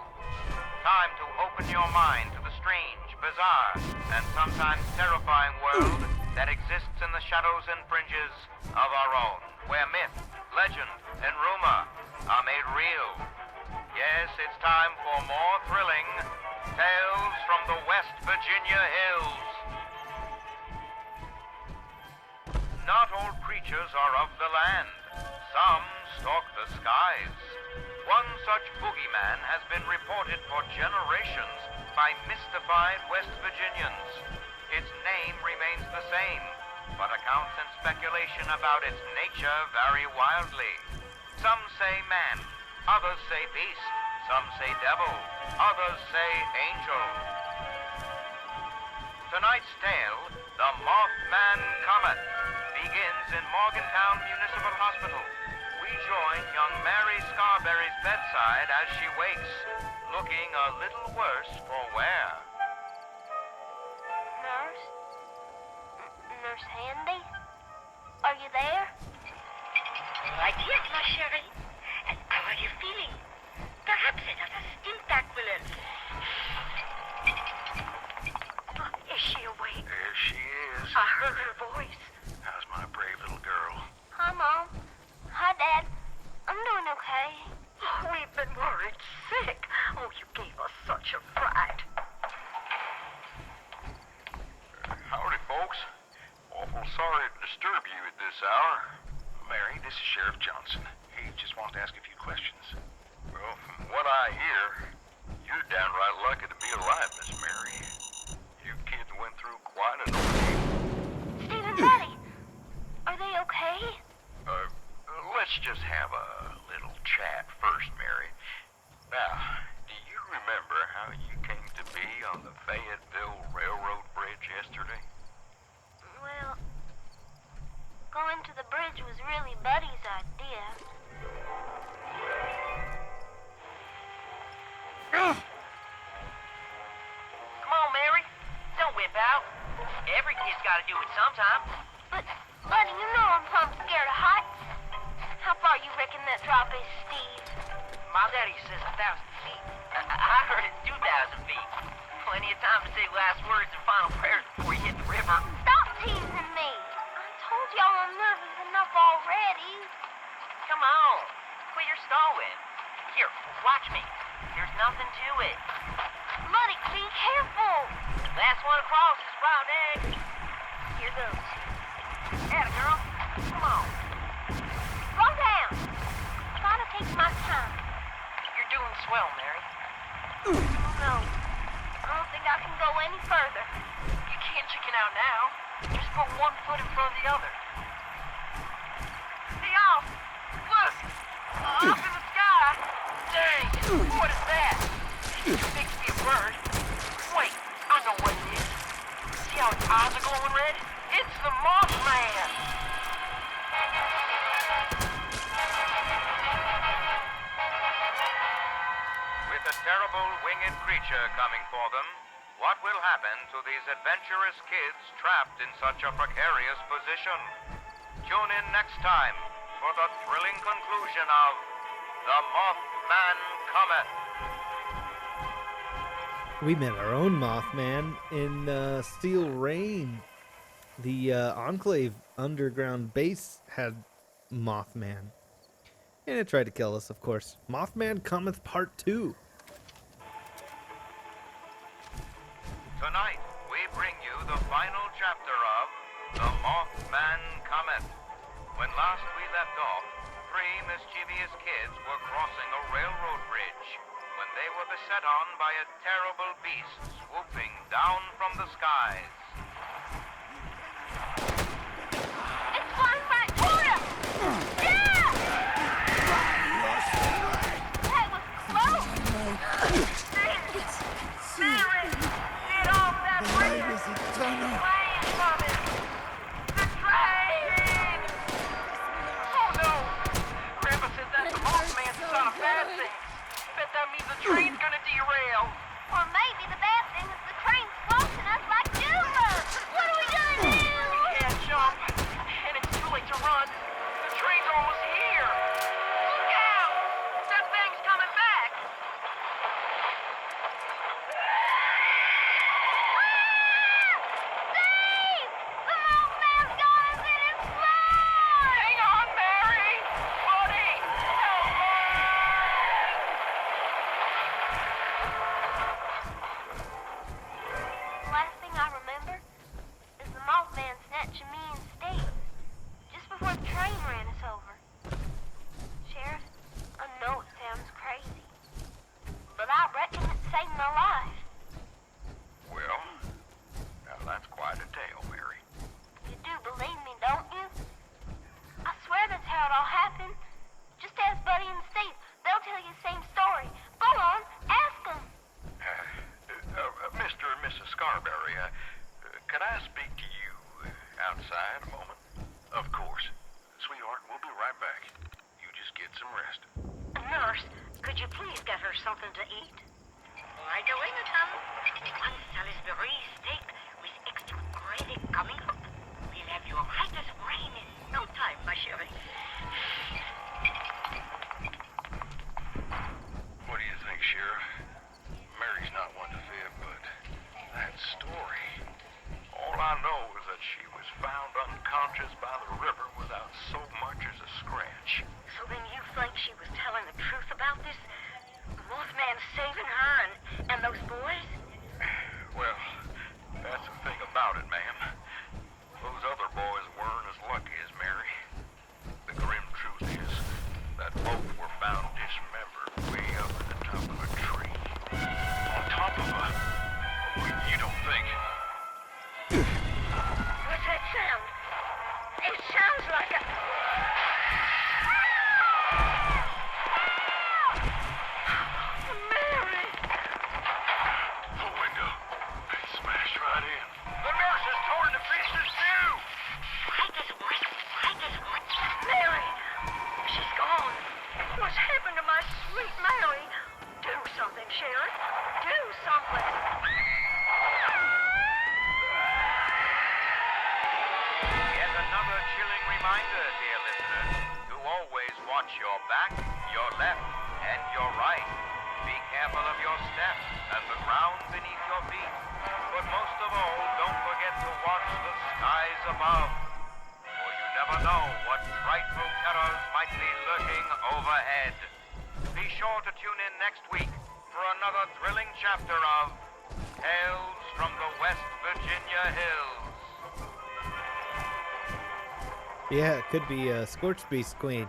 Time to open your mind to the strange, bizarre, and sometimes terrifying world that exists in the shadows and fringes of our own, where myth, legend, and rumor are made real. Yes, it's time for more thrilling Tales from the West Virginia Hills. Not all creatures are of the land. Some stalk the skies. One such boogeyman has been reported for generations by mystified West Virginians. Its name remains the same, but accounts and speculation about its nature vary wildly. Some say man, others say beast, some say devil, others say angel. Tonight's tale, The Mothman Cometh, begins in Morgantown Municipal Hospital. We join young Mary Scarberry's bedside as she wakes, looking a little worse for wear. Nurse? Nurse Handy? Are you there? Right here, my Sherry. And how are you feeling? Perhaps another stimpack will help. Is she awake? There she is. I heard her voice. How's my brave little girl? Hi, Mom. Hi, Dad. I'm doing okay. Oh, we've been worried sick. Oh, you gave us such a fright. Howdy, folks. Awful sorry to disturb you at this hour. Mary, this is Sheriff Johnson. He just wants to ask a few questions. Well, from what I hear, you're downright lucky to be alive, Miss Mary. You kids went through quite an ordeal. Steve and Daddy, are they okay? Let's just have a little chat first, Mary. Now, do you remember how you came to be on the Fayetteville Railroad Bridge yesterday? Well, going to the bridge was really Buddy's idea. Come on, Mary. Don't whip out. every kid's gotta do it sometime. But, buddy, you know I'm plumb scared of heights. How far you reckon that drop is, Steve? My daddy says 1,000 feet. I heard it's 2,000 feet. Plenty of time to say last words and final prayers before you hit the river. Stop teasing me. I told y'all I'm nervous enough already. Come on, quit your stalling. Here, watch me. There's nothing to it. Buddy, be careful. Last one across is wild egg. Here goes. Atta girl, come on. Slow down. Try to take my time. You're doing swell, Mary. No, I don't think I can go any further. You can't chicken out now. Just put one foot in front of the other. See y'all? Look! Up in the sky! Dang! What is that? It's too big to be a bird. Wait, I know what it is. See how its eyes are glowing red? It's the Mothman! With a terrible winged creature coming for them, what will happen to these adventurous kids trapped in such a precarious position? Tune in next time for the thrilling conclusion of The Mothman Cometh. We met our own Mothman in Steel Rain. The Enclave underground base had Mothman. And it tried to kill us, of course. Mothman Cometh Part 2. Tonight, we bring you the final chapter of The Mothman Cometh. When last we left off, 3 mischievous kids were crossing a railroad bridge when they were beset on by a terrible beast swooping down from the skies. It's flying right toward us. Yeah! That was close. Mary! Get off that bridge! Train coming! The train! Oh no! Grandpa says that's the Mothman's son of bad things. Bet that means the train's gonna derail. Or maybe the bad thing is the train's floating us like Doomers. What are we gonna do? We can't jump, and it's too late to run. The train's almost here. Look out! That thing's coming back. Steve! The Mothman's got us in his blood! Hang on, Mary! Buddy! Help me! Last thing I remember is the Mothman snatching me and Steve just before the train ran us over. Sheriff, I know it sounds crazy, but I reckon it saved my life. Well, now that's quite a tale, Mary. You do believe me, don't you? I swear that's how it all happened. Just ask Buddy and Steve. They'll tell you the same story. Go on, ask them. Mr. and Mrs. Scarberry, could I speak to you outside a moment? Of course. Sweetheart, we'll be right back. You just get some rest. Nurse, could you please get her something to eat? Right away, madame. One Salisbury steak with extra gravy coming up. We'll have you right as rain in no time, my chérie. What do you think, Sheriff? Mary's not one to fib, but that story. All I know is that she was found unconscious by the river without so much as a scratch. So then you think she was telling the truth about this? Mothman saving her and those boys? Well, that's the thing about it, ma'am. Those other boys weren't as lucky as Mary. The grim truth is that both were found dismembered way up at the top of a tree. On top of a... You don't think... What's that sound? It sounds like a... Mary! reminder, dear listeners, to always watch your back, your left, and your right. Be careful of your steps and the ground beneath your feet. But most of all, don't forget to watch the skies above. For you never know what frightful terrors might be lurking overhead. Be sure to tune in next week for another thrilling chapter of Tales from the West Virginia Hills. Yeah, it could be a Scorched Beast Queen.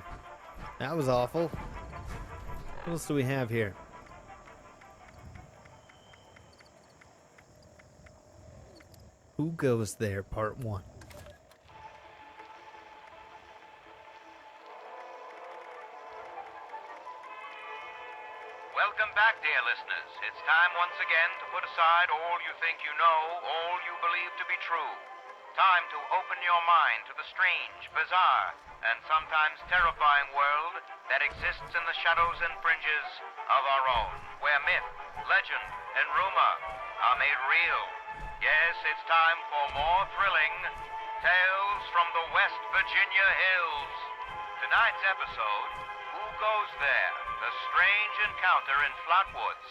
That was awful. What else do we have here? Who Goes There, Part 1. Welcome back, dear listeners. It's time once again to put aside all you think you know, all you believe to be true. Time to open your mind to the strange, bizarre, and sometimes terrifying world that exists in the shadows and fringes of our own, where myth, legend, and rumor are made real. Yes, it's time for more thrilling Tales from the West Virginia Hills. Tonight's episode, Who Goes There? The Strange Encounter in Flatwoods,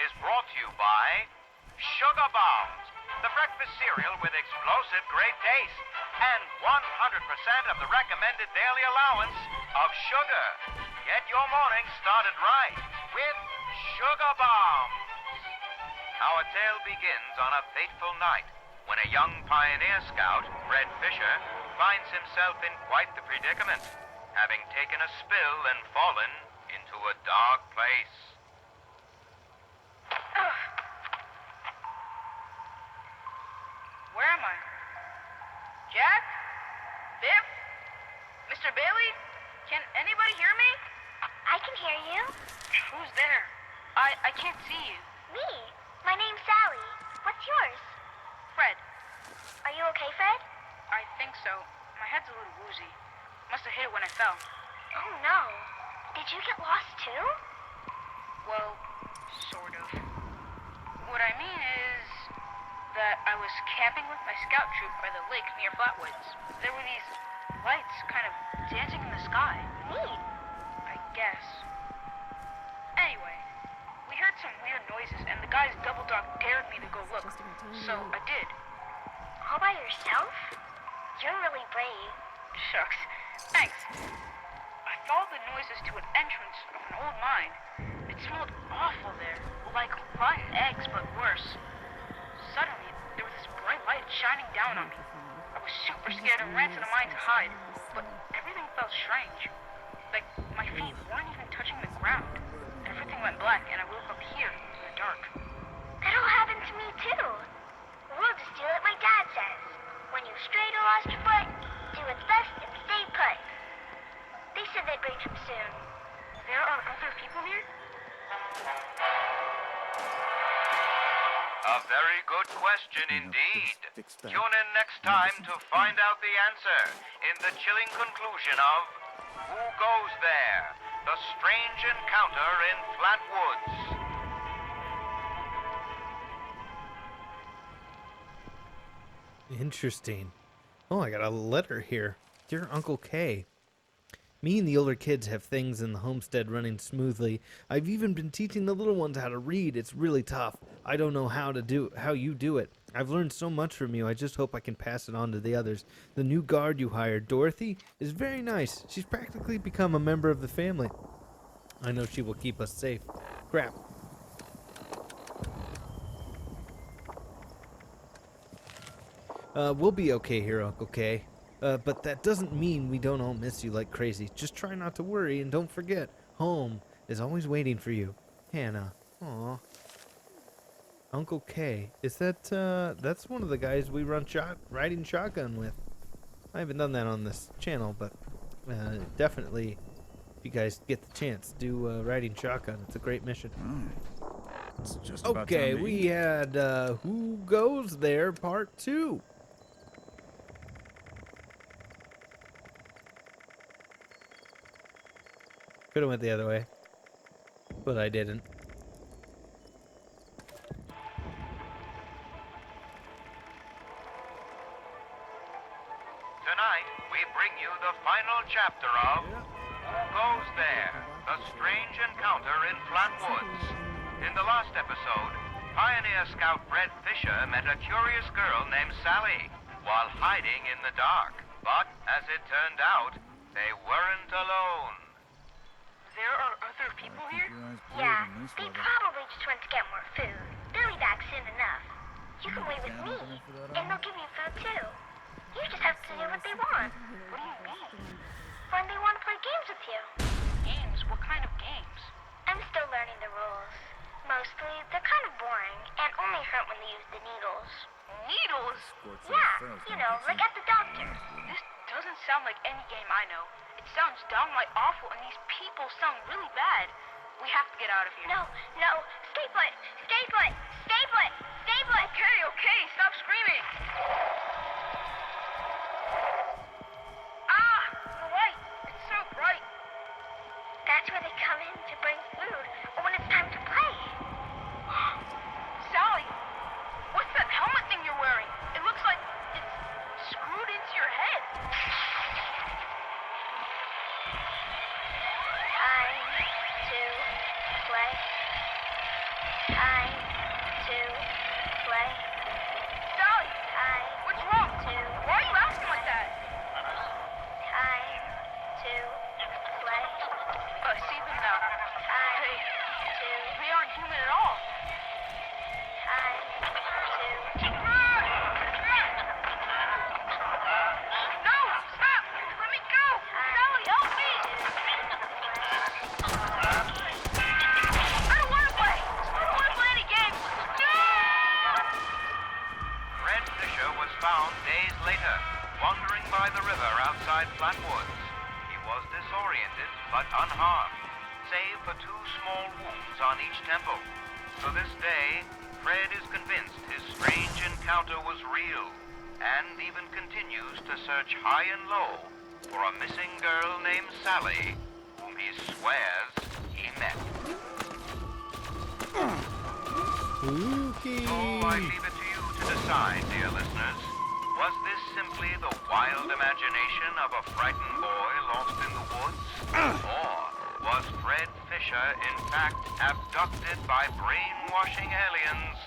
is brought to you by Sugar Bombs, the breakfast cereal with explosive great taste, and 100% of the recommended daily allowance of sugar. Get your morning started right with Sugar Bombs. Our tale begins on a fateful night when a young pioneer scout, Fred Fisher, finds himself in quite the predicament, having taken a spill and fallen into a dark place. Where am I? Jack? Biff? Mr. Bailey? Can anybody hear me? I can hear you. Who's there? I can't see you. Me. My name's Sally. What's yours? Fred. Are you okay, Fred? I think so. My head's a little woozy. Must have hit it when I fell. Oh, no. Did you get lost, too? Well, sort of. What I mean is that I was camping with my scout troop by the lake near Flatwoods. There were these lights kind of dancing in the sky. Neat. I guess. Anyway, we heard some weird noises, and the guy's double dog dared me to go look. So I did. All by yourself? You're really brave. Shucks. Thanks. I followed the noises to an entrance of an old mine. It smelled awful there, like rotten eggs, but worse. Suddenly, there was this bright light shining down on me. I was super scared and ran to the mine to hide, but everything felt strange. Like my feet weren't even touching the ground. Everything went black, and I woke up here in the dark. That all happened to me, too. We'll just do what my dad says. When you've strayed or lost your foot, do what's best and stay put. They said they'd bring him soon. There are other people here? A very good question indeed. Tune in next time to find out the answer in the chilling conclusion of Who Goes There? The Strange Encounter in Flatwoods. Interesting. Oh, I got a letter here. Dear Uncle K. Me and the older kids have things in the homestead running smoothly. I've even been teaching the little ones how to read. It's really tough. I don't know how you do it. I've learned so much from you. I just hope I can pass it on to the others. The new guard you hired, Dorothy, is very nice. She's practically become a member of the family. I know she will keep us safe. Crap. We'll be okay here, Uncle K. But that doesn't mean we don't all miss you like crazy. Just try not to worry and don't forget, home is always waiting for you. Hannah. Aw. Uncle K. Is that, that's one of the guys we riding shotgun with. I haven't done that on this channel, but definitely, if you guys get the chance, do riding shotgun. It's a great mission. It's just about Okay, time to we eat. had Who Goes There Part 2. Could have went the other way, but I didn't. Tonight, we bring you the final chapter of Who Goes There? The Strange Encounter in Flat Woods. In the last episode, Pioneer Scout Fred Fisher met a curious girl named Sally while hiding in the dark. But, as it turned out, they weren't alone. There are other people here? Yeah, they probably just went to get more food. They'll be back soon enough. You can wait with me, and they'll give you food too. You just have to do what they want. What do you mean? When they want to play games with you. Games? What kind of games? I'm still learning the rules. Mostly, they're kind of boring, and only hurt when they use the needles. Needles? Yeah, you know, like at the doctor's. This doesn't sound like any game I know. It sounds downright awful, and these people sound really bad. We have to get out of here. No, stay put, stay put, stay put, stay put. Okay, stop screaming. Ah, the light. It's so bright. That's where they come in to bring food, or when it's time to play. Sally, what's that helmet thing you're wearing? It looks like it's screwed into your head. Time to play. Time to play. Sally, Time what's wrong? to Why are you acting like that? Time to play. I see them now. Time to They aren't human at all. time to No, stop! Let me go! Sally, help me! I don't want to play! I don't want to play any games! No! Fred Fisher was found days later, wandering by the river outside Flatwoods. He was disoriented, but unharmed, save for 2 small wounds on each temple. To this day, Fred is convinced his strange encounter was real, and even continues to search high and low for a missing girl named Sally, whom he swears he met. Spooky. So I leave it to you to decide, dear listeners. Was this simply the wild imagination of a frightened boy lost in the woods? Or was Fred Fisher, in fact, abducted by brainwashing aliens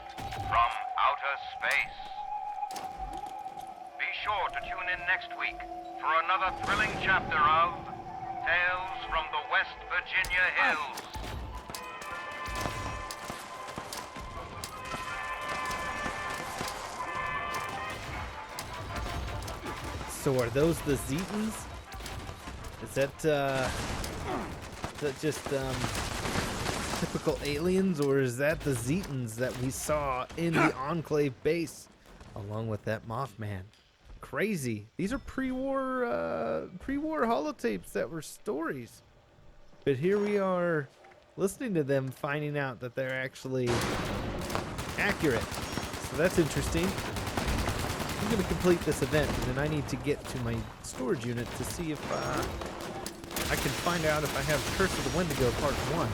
from outer space? Be sure to tune in next week for another thrilling chapter of Tales from the West Virginia Hills. So are those the Zetans? Is that just typical aliens, or is that the Zetans that we saw in the Enclave base, along with that Mothman? Crazy. These are pre-war holotapes that were stories, but here we are, listening to them, finding out that they're actually accurate. So that's interesting. I'm going to complete this event, and then I need to get to my storage unit to see if I can find out if I have Curse of the Wendigo Part 1.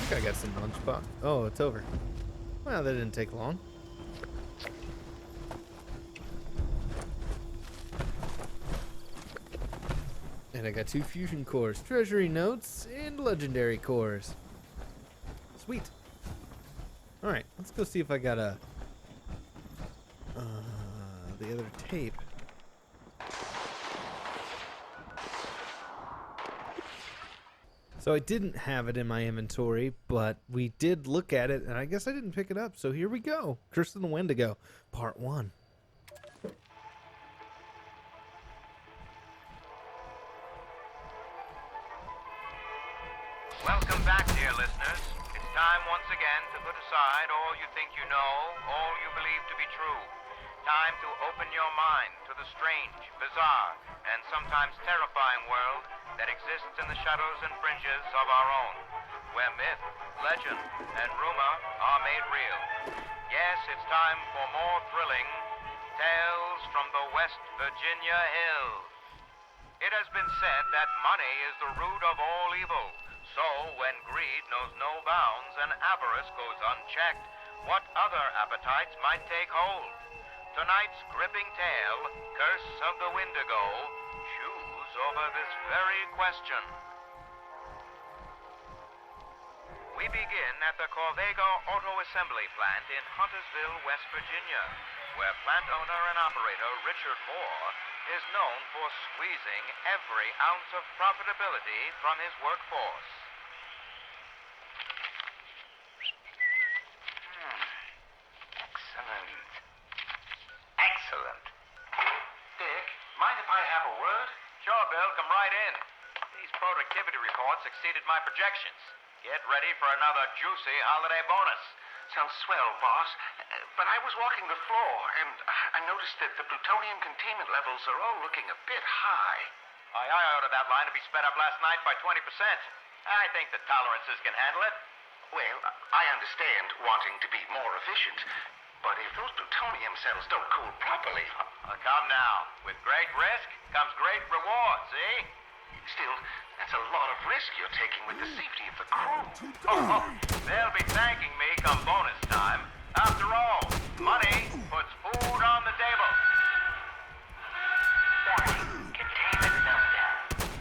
I think I got some lunchbox. Oh, it's over. Well, that didn't take long. And I got 2 fusion cores, treasury notes, and legendary cores. Sweet. Alright, let's go see if I got the other tape. So I didn't have it in my inventory, but we did look at it, and I guess I didn't pick it up. So here we go. Curse of the Wendigo, Part 1. Welcome back, dear listeners. It's time once again to put aside all you think you know, all you believe to be true. Time to open your mind to the strange, bizarre, and sometimes terrifying world that exists in the shadows and fringes of our own, where myth, legend, and rumor are made real. Yes, it's time for more thrilling Tales from the West Virginia Hills. It has been said that money is the root of all evil. So, when greed knows no bounds and avarice goes unchecked, what other appetites might take hold? Tonight's gripping tale, Curse of the Wendigo, chews over this very question. We begin at the Corvego Auto Assembly Plant in Huntersville, West Virginia, where plant owner and operator Richard Moore is known for squeezing every ounce of profitability from his workforce. Excellent. Dick, mind if I have a word? Sure, Bill, come right in. These productivity reports exceeded my projections. Get ready for another juicy holiday bonus. Sounds swell, boss. But I was walking the floor, and I noticed that the plutonium containment levels are all looking a bit high. I ordered that line to be sped up last night by 20%. I think the tolerances can handle it. Well, I understand wanting to be more efficient, but if those plutonium cells don't cool properly... Come now. With great risk comes great reward, see? Still, that's a lot of risk you're taking with the safety of the crew. They'll be thanking me come bonus time. After all, money puts food on the table. Warning, containment meltdown.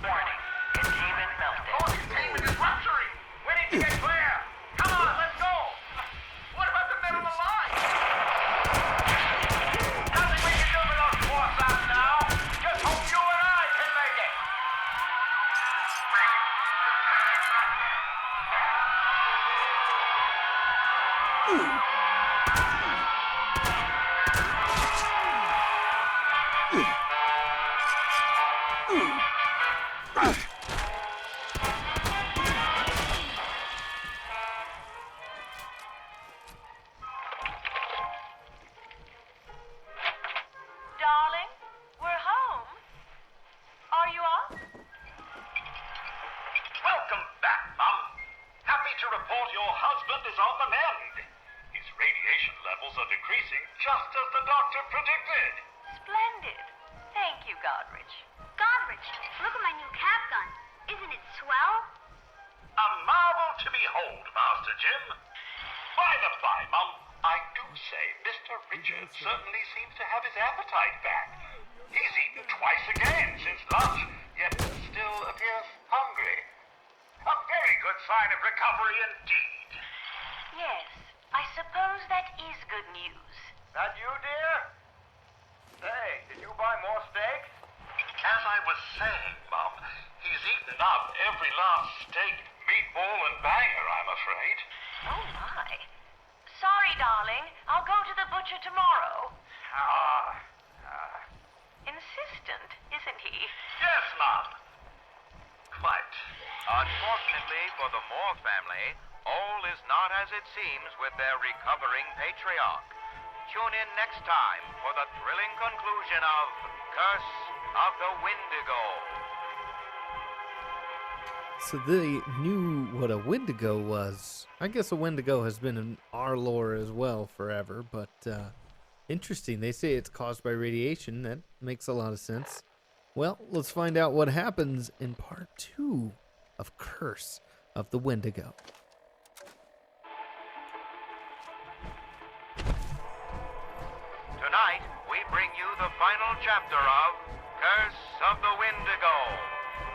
Warning, containment meltdown. Containment is rupturing. We need to get clear. Come on, let's go. What about the middle of the line? Nothing we can do with those force outs now. Just hope you and I can make it. Darling, we're home. Are you up? Welcome back, Mum. Happy to report your husband is on the mend. His radiation levels are decreasing just as the doctor predicted. Splendid. Thank you, Godrich. Godrich, look at my new cap gun. Isn't it swell? A marvel to behold, Master Jim. By the by, Mum, I do say Mr. Richards certainly seems to have his appetite back. He's eaten twice again since lunch, yet still appears hungry. A very good sign of recovery indeed. Yes, I suppose that is good news. That you, dear? Say, did you buy more steak? As I was saying, Mum, he's eaten up every last steak, meatball, and banger, I'm afraid. Oh, my. Sorry, darling. I'll go to the butcher tomorrow. Insistent, isn't he? Yes, Mum. Quite. Unfortunately for the Moore family, all is not as it seems with their recovering patriarch. Tune in next time for the thrilling conclusion of Curse of the Wendigo. So they knew what a Wendigo was. I guess a Wendigo has been in our lore as well forever, but interesting. They say it's caused by radiation. That makes a lot of sense. Well, let's find out what happens in part 2 of Curse of the Wendigo. Tonight, we bring you the final chapter of Curse of the Wendigo.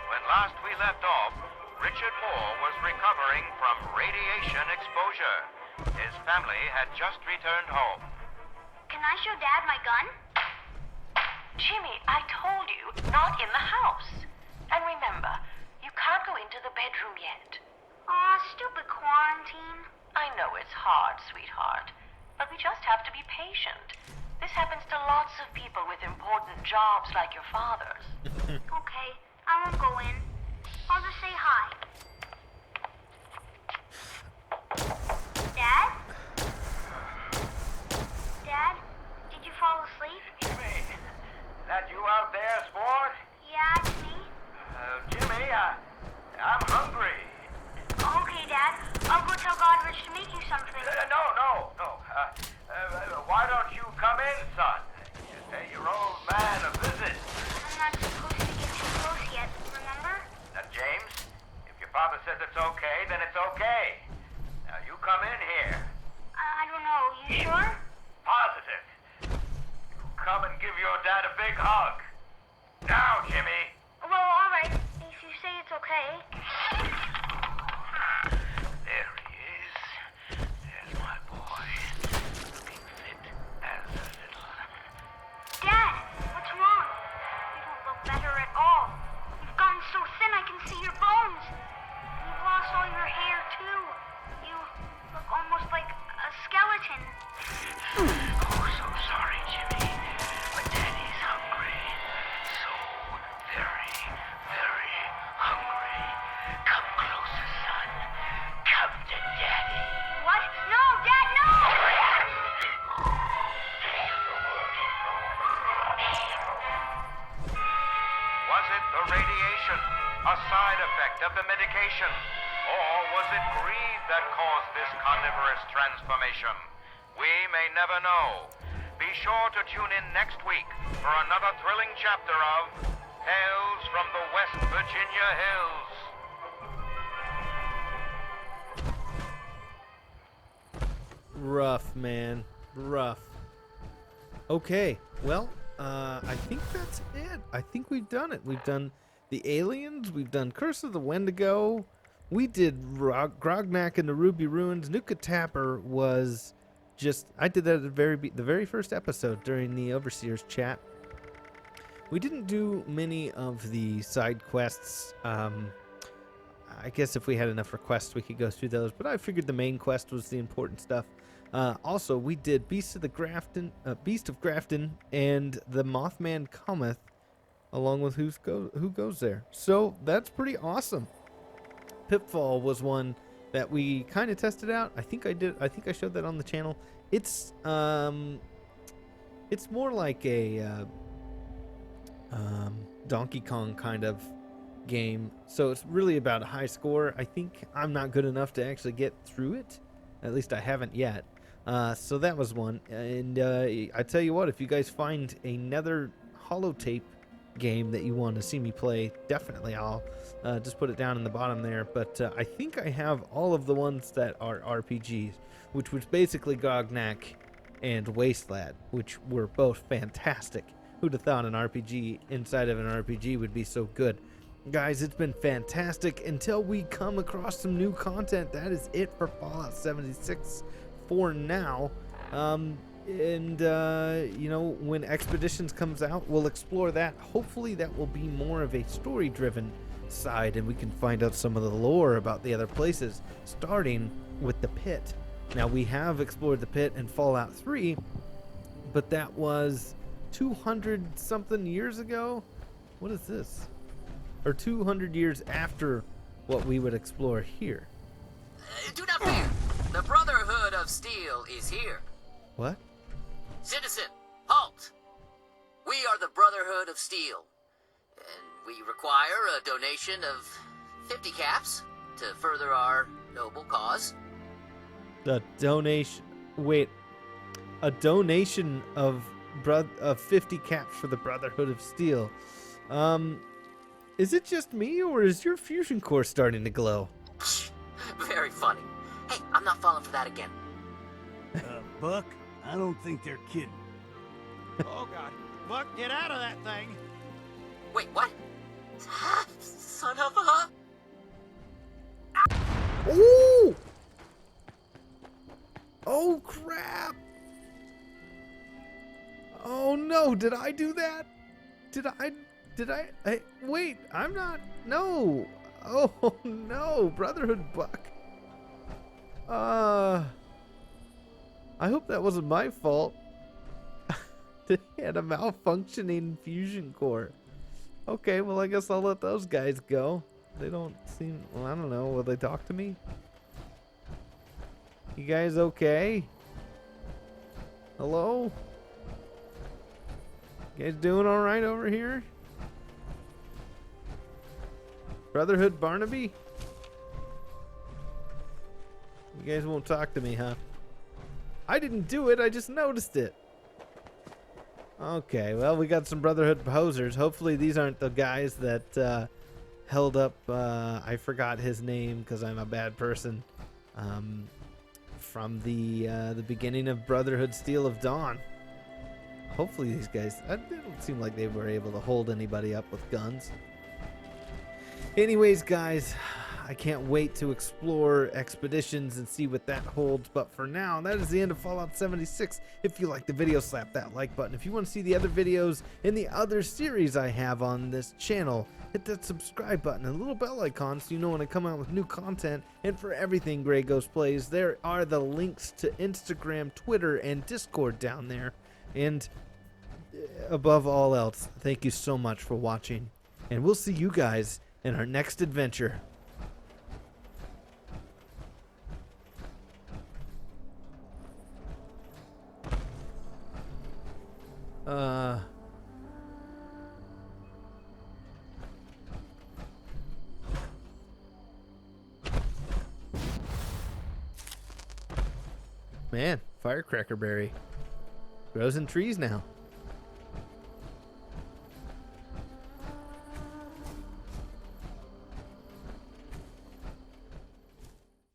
When last we left off, Richard Moore was recovering from radiation exposure. His family had just returned home. Can I show Dad my gun? Jimmy, I told you, not in the house. And remember, you can't go into the bedroom yet. Aw, stupid quarantine. I know it's hard, sweetheart, but we just have to be patient. This happens to lots of people with important jobs like your father's. Okay, I won't go in. I'll just say hi. Dad? Dad? Did you fall asleep? Jimmy, that you out there, sport? Yeah, it's me. Jimmy, I'm hungry. Okay, Dad. I'll go tell Godrich to make you something. No. Why don't you come in, son? You pay your old man a visit. I'm not supposed to get too close see your bones. You've lost all your hair, too. You look almost like a skeleton. Oh, so sorry, Jimmy. But Daddy's hungry. So very, very hungry. Come closer, son. Come to Daddy. What? No, Dad, no! Was it the radiation, a side effect of the medication? Or was it greed that caused this carnivorous transformation? We may never know. Be sure to tune in next week for another thrilling chapter of Tales from the West Virginia Hills. Rough, man. Rough. Okay, well, I think that's it. I think we've done it. We've done the aliens. We've done Curse of the Wendigo. We did Grognak and the Ruby Ruins. Nuka Tapper was just... I did that at the very first episode during the Overseer's chat. We didn't do many of the side quests. I guess if we had enough requests, we could go through those. But I figured the main quest was the important stuff. Also, we did Beast of Grafton, and the Mothman Cometh, along with who goes there. So that's pretty awesome. Pitfall was one that we kind of tested out. I think I showed that on the channel. It's more like a Donkey Kong kind of game. So it's really about a high score. I think I'm not good enough to actually get through it. At least I haven't yet. So that was one. And I tell you what, if you guys find another holotape game that you want to see me play, definitely I'll just put it down in the bottom there. But I think I have all of the ones that are RPGs, which was basically Grognak and Wastelad, which were both fantastic. Who'd have thought an RPG inside of an RPG would be so good? Guys, it's been fantastic. Until we come across some new content, that is it for Fallout 76 for now. When Expeditions comes out, we'll explore that. Hopefully that will be more of a story-driven side, and we can find out some of the lore about the other places, starting with the pit. Now, we have explored the pit in Fallout 3, but that was 200-something years ago. What is this? Or 200 years after what we would explore here. Do not fear. The Brotherhood of Steel is here. What? Citizen, halt! We are the Brotherhood of Steel, and we require a donation of 50 caps to further our noble cause. The donation... Wait. A donation of 50 caps for the Brotherhood of Steel. Is it just me, or is your fusion core starting to glow? Very funny. Hey, I'm not falling for that again. Buck, I don't think they're kidding. Oh, God. Buck, get out of that thing. Wait, what? Son of a... Ooh! Oh, crap! Oh, no, did I do that? Wait, I'm not... No! Oh, no, Brotherhood Buck. I hope that wasn't my fault. They had a malfunctioning fusion core. Okay, well, I guess I'll let those guys go. They don't seem... Well, I don't know. Will they talk to me? You guys okay? Hello? You guys doing all right over here? Brotherhood Barnaby? You guys won't talk to me, huh? I didn't do it, I just noticed it. Okay, well, we got some Brotherhood posers. Hopefully these aren't the guys that held up, I forgot his name because I'm a bad person, from the beginning of Brotherhood Steel of Dawn. Hopefully these guys, they don't seem like they were able to hold anybody up with guns. Anyways, guys, I can't wait to explore expeditions and see what that holds. But for now, that is the end of Fallout 76. If you like the video, slap that like button. If you want to see the other videos in the other series I have on this channel, hit that subscribe button and the little bell icon so you know when I come out with new content. And for everything Grey Ghost Plays, there are the links to Instagram, Twitter, and Discord down there. And above all else, thank you so much for watching. And we'll see you guys in our next adventure. Man, firecracker berry grows in trees now.